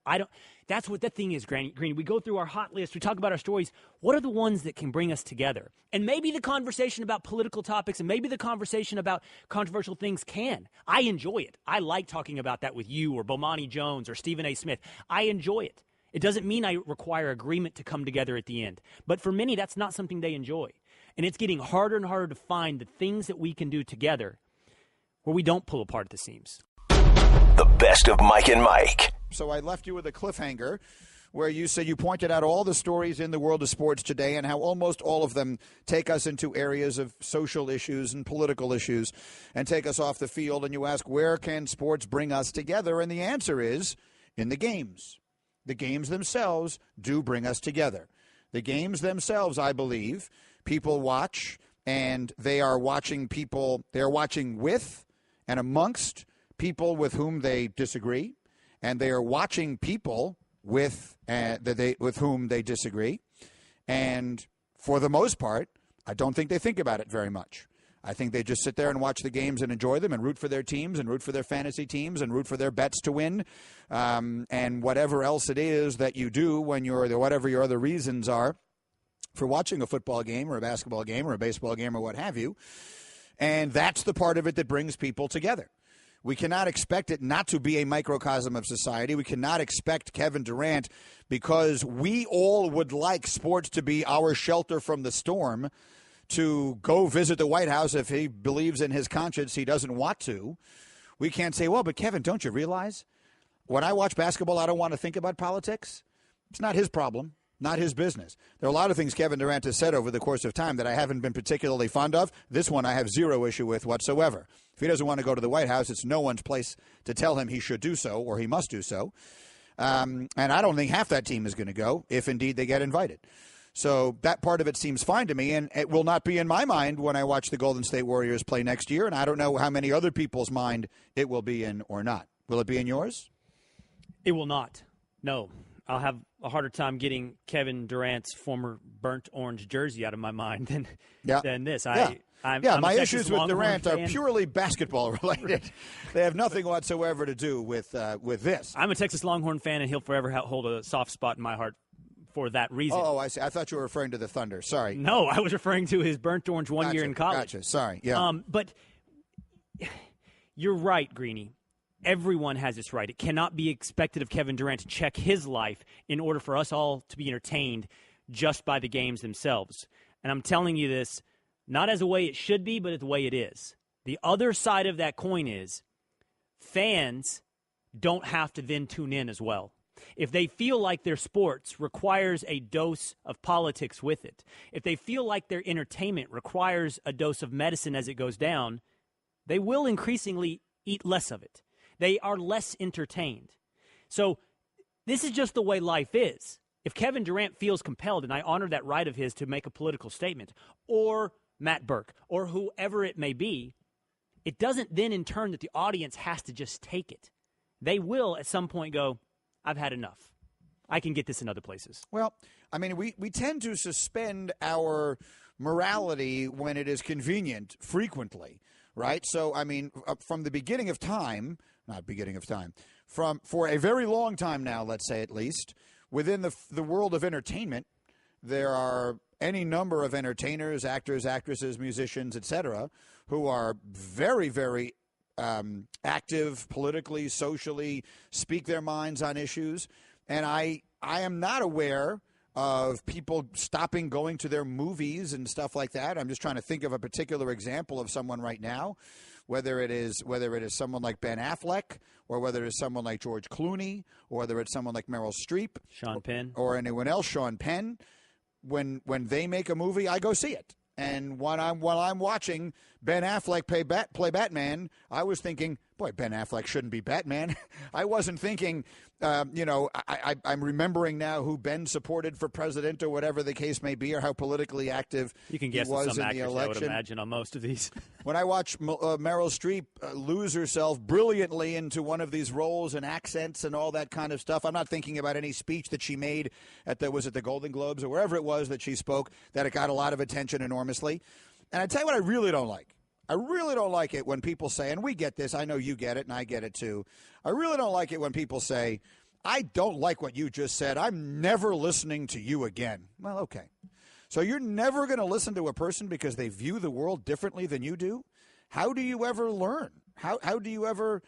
That's what that thing is, Greeny. We go through our hot list. We talk about our stories. What are the ones that can bring us together? And maybe the conversation about political topics and maybe the conversation about controversial things can. I enjoy it. I like talking about that with you or Bomani Jones or Stephen A. Smith. I enjoy it. It doesn't mean I require agreement to come together at the end. But for many, that's not something they enjoy. And it's getting harder and harder to find the things that we can do together where we don't pull apart at the seams. The best of Mike and Mike. So I left you with a cliffhanger where you said you pointed out all the stories in the world of sports today and how almost all of them take us into areas of social issues and political issues and take us off the field. And you ask, where can sports bring us together? And the answer is in the games. The games themselves do bring us together. The games themselves, I believe, people watch, and they are watching with and amongst people with whom they disagree, and they are watching people with whom they disagree. And for the most part, I don't think they think about it very much. I think they just sit there and watch the games and enjoy them and root for their teams and root for their fantasy teams and root for their bets to win, and whatever else it is that you do when whatever your other reasons are for watching a football game or a basketball game or a baseball game or what have you. And that's the part of it that brings people together. We cannot expect it not to be a microcosm of society. We cannot expect Kevin Durant, because we all would like sports to be our shelter from the storm, to go visit the White House if he believes in his conscience he doesn't want to. We can't say, well, but Kevin, don't you realize when I watch basketball, I don't want to think about politics? It's not his problem. Not his business. There are a lot of things Kevin Durant has said over the course of time that I haven't been particularly fond of. This one I have zero issue with whatsoever. If he doesn't want to go to the White House, it's no one's place to tell him he should do so or he must do so. And I don't think half that team is going to go if indeed they get invited. So that part of it seems fine to me, and it will not be in my mind when I watch the Golden State Warriors play next year, and I don't know how many other people's mind it will be in or not. Will it be in yours? It will not. No. I'll have a harder time getting Kevin Durant's former burnt orange jersey out of my mind than this. I'm my issues with Durant are purely basketball related. They have nothing whatsoever to do with this. I'm a Texas Longhorn fan, and he'll forever hold a soft spot in my heart for that reason. Oh, I see. I thought you were referring to the Thunder. Sorry. No, I was referring to his burnt orange year in college. Gotcha. Sorry. Yeah. But you're right, Greeny. Everyone has this right. It cannot be expected of Kevin Durant to check his life in order for us all to be entertained just by the games themselves. And I'm telling you this not as a way it should be, but the way it is. The other side of that coin is fans don't have to then tune in as well. If they feel like their sports requires a dose of politics with it, if they feel like their entertainment requires a dose of medicine as it goes down, they will increasingly eat less of it. They are less entertained. So this is just the way life is. If Kevin Durant feels compelled, and I honor that right of his to make a political statement, or Matt Burke, or whoever it may be, it doesn't then in turn that the audience has to just take it. They will at some point go, I've had enough. I can get this in other places. Well, I mean, we tend to suspend our morality when it is convenient frequently, right? So, I mean, from the beginning of time, not beginning of time, for a very long time now, let's say at least, within the world of entertainment, there are any number of entertainers, actors, actresses, musicians, etc., who are very, very active politically, socially, speak their minds on issues. And I am not aware of people stopping going to their movies and stuff like that. I'm just trying to think of a particular example of someone right now, whether it is someone like Ben Affleck, or whether it's someone like George Clooney, or whether it's someone like Meryl Streep, Sean Penn, or anyone else, Sean Penn. When they make a movie, I go see it. And while I'm watching Ben Affleck play Batman, I was thinking, boy, Ben Affleck shouldn't be Batman. I wasn't thinking, I'm remembering now who Ben supported for president or whatever the case may be, or how politically active you can guess he was some in the actors, election. I would imagine, on most of these. When I watch Meryl Streep lose herself brilliantly into one of these roles and accents and all that kind of stuff, I'm not thinking about any speech that she made at the Golden Globes or wherever it was that she spoke, that it got a lot of attention enormously. And I tell you what I really don't like. I really don't like it when people say, and we get this, I know you get it and I get it too, I really don't like it when people say, I don't like what you just said, I'm never listening to you again. Well, okay. So you're never going to listen to a person because they view the world differently than you do? How do you ever learn? I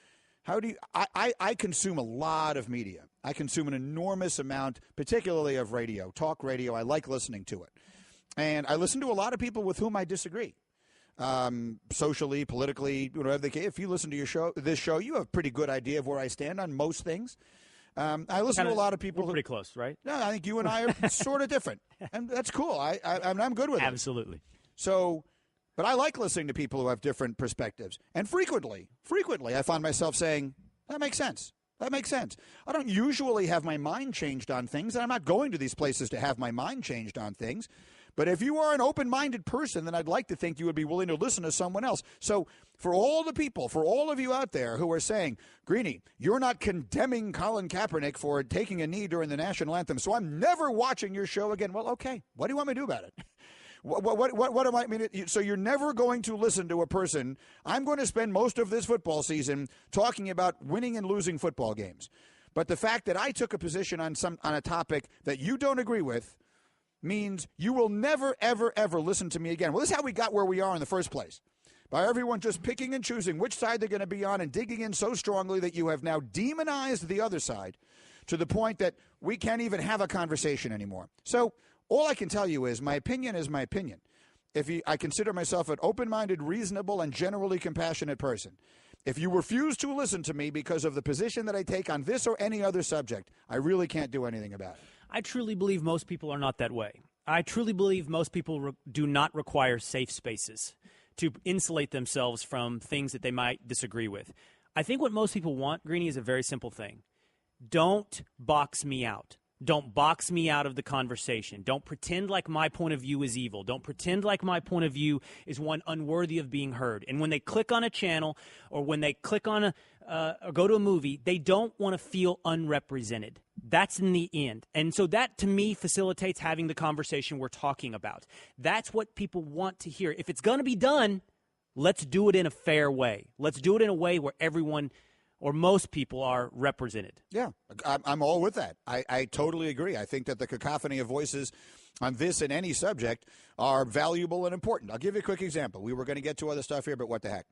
consume a lot of media. I consume an enormous amount, particularly of radio, talk radio. I like listening to it. And I listen to a lot of people with whom I disagree. Socially, politically, whatever the case. If you listen to this show, you have a pretty good idea of where I stand on most things. I listen to a lot of people. We're pretty close, right? No, I think you and I are sort of different, and that's cool. I'm good with it. Absolutely. So, but I like listening to people who have different perspectives, and frequently, I find myself saying, "That makes sense. That makes sense." I don't usually have my mind changed on things, and I'm not going to these places to have my mind changed on things. But if you are an open-minded person, then I'd like to think you would be willing to listen to someone else. So for all the people, for all of you out there who are saying, Greeny, you're not condemning Colin Kaepernick for taking a knee during the national anthem, so I'm never watching your show again. Well, okay. What do you want me to do about it? What am I mean? So you're never going to listen to a person. I'm going to spend most of this football season talking about winning and losing football games. But the fact that I took a position on a topic that you don't agree with means you will never, ever, ever listen to me again. Well, this is how we got where we are in the first place. By everyone just picking and choosing which side they're going to be on and digging in so strongly that you have now demonized the other side to the point that we can't even have a conversation anymore. So all I can tell you is my opinion is my opinion. I consider myself an open-minded, reasonable, and generally compassionate person. If you refuse to listen to me because of the position that I take on this or any other subject, I really can't do anything about it. I truly believe most people are not that way. I truly believe most people do not require safe spaces to insulate themselves from things that they might disagree with. I think what most people want, Greeny, is a very simple thing. Don't box me out. Don't box me out of the conversation. Don't pretend like my point of view is evil. Don't pretend like my point of view is one unworthy of being heard. And when they click on a channel or when they click on or go to a movie, they don't want to feel unrepresented. That's in the end. And so that, to me, facilitates having the conversation we're talking about. That's what people want to hear. If it's going to be done, let's do it in a fair way. Let's do it in a way where everyone or most people are represented. Yeah, I'm all with that. I totally agree. I think that the cacophony of voices on this and any subject are valuable and important. I'll give you a quick example. We were going to get to other stuff here, but what the heck.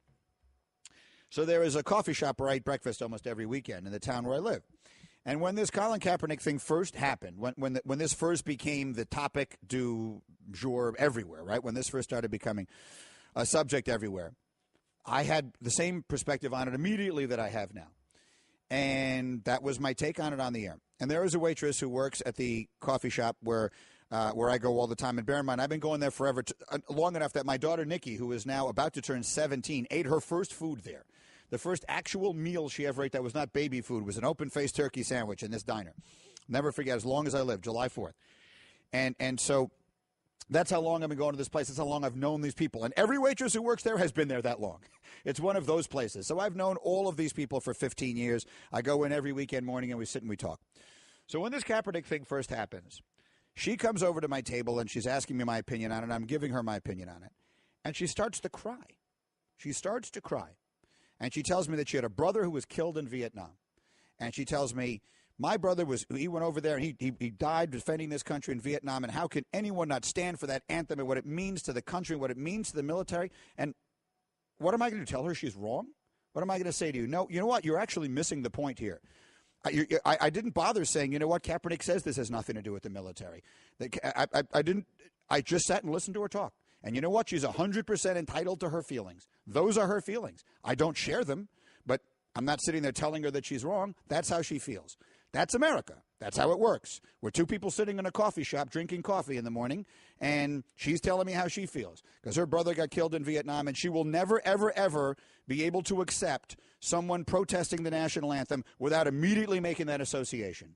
So there is a coffee shop where I eat breakfast almost every weekend in the town where I live. And when this Colin Kaepernick thing first happened, when this first became the topic du jour everywhere, right, when this first started becoming a subject everywhere, I had the same perspective on it immediately that I have now. And that was my take on it on the air. And there is a waitress who works at the coffee shop where I go all the time. And bear in mind, I've been going there forever, long enough that my daughter, Nikki, who is now about to turn 17, ate her first food there. The first actual meal she ever ate that was not baby food was an open-faced turkey sandwich in this diner. Never forget, as long as I live, July 4th. And so that's how long I've been going to this place. That's how long I've known these people. And every waitress who works there has been there that long. It's one of those places. So I've known all of these people for 15 years. I go in every weekend morning and we sit and we talk. So when this Kaepernick thing first happens, she comes over to my table and she's asking me my opinion on it. And I'm giving her my opinion on it. And she starts to cry. She starts to cry. And she tells me that she had a brother who was killed in Vietnam. And she tells me, my brother he went over there and he died defending this country in Vietnam. And how can anyone not stand for that anthem and what it means to the country, what it means to the military? And what am I going to tell her she's wrong? What am I going to say to you? No, you know what? You're actually missing the point here. I didn't bother saying, you know what? Kaepernick says this has nothing to do with the military. I didn't. I just sat and listened to her talk. And you know what? She's 100% entitled to her feelings. Those are her feelings. I don't share them, but I'm not sitting there telling her that she's wrong. That's how she feels. That's America. That's how it works. We're two people sitting in a coffee shop drinking coffee in the morning, and she's telling me how she feels because her brother got killed in Vietnam, and she will never, ever, ever be able to accept someone protesting the national anthem without immediately making that association.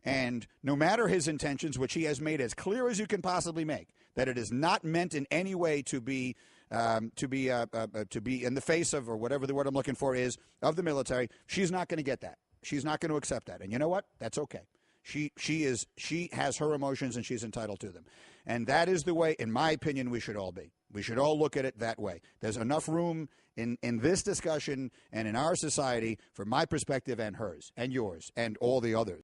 And no matter his intentions, which he has made as clear as you can possibly make, that it is not meant in any way to be in the face of, or whatever the word I'm looking for is, of the military, she's not going to get that. She's not going to accept that. And you know what? That's okay. She has her emotions and she's entitled to them. And that is the way, in my opinion, we should all be. We should all look at it that way. There's enough room in this discussion and in our society for my perspective and hers and yours and all the others.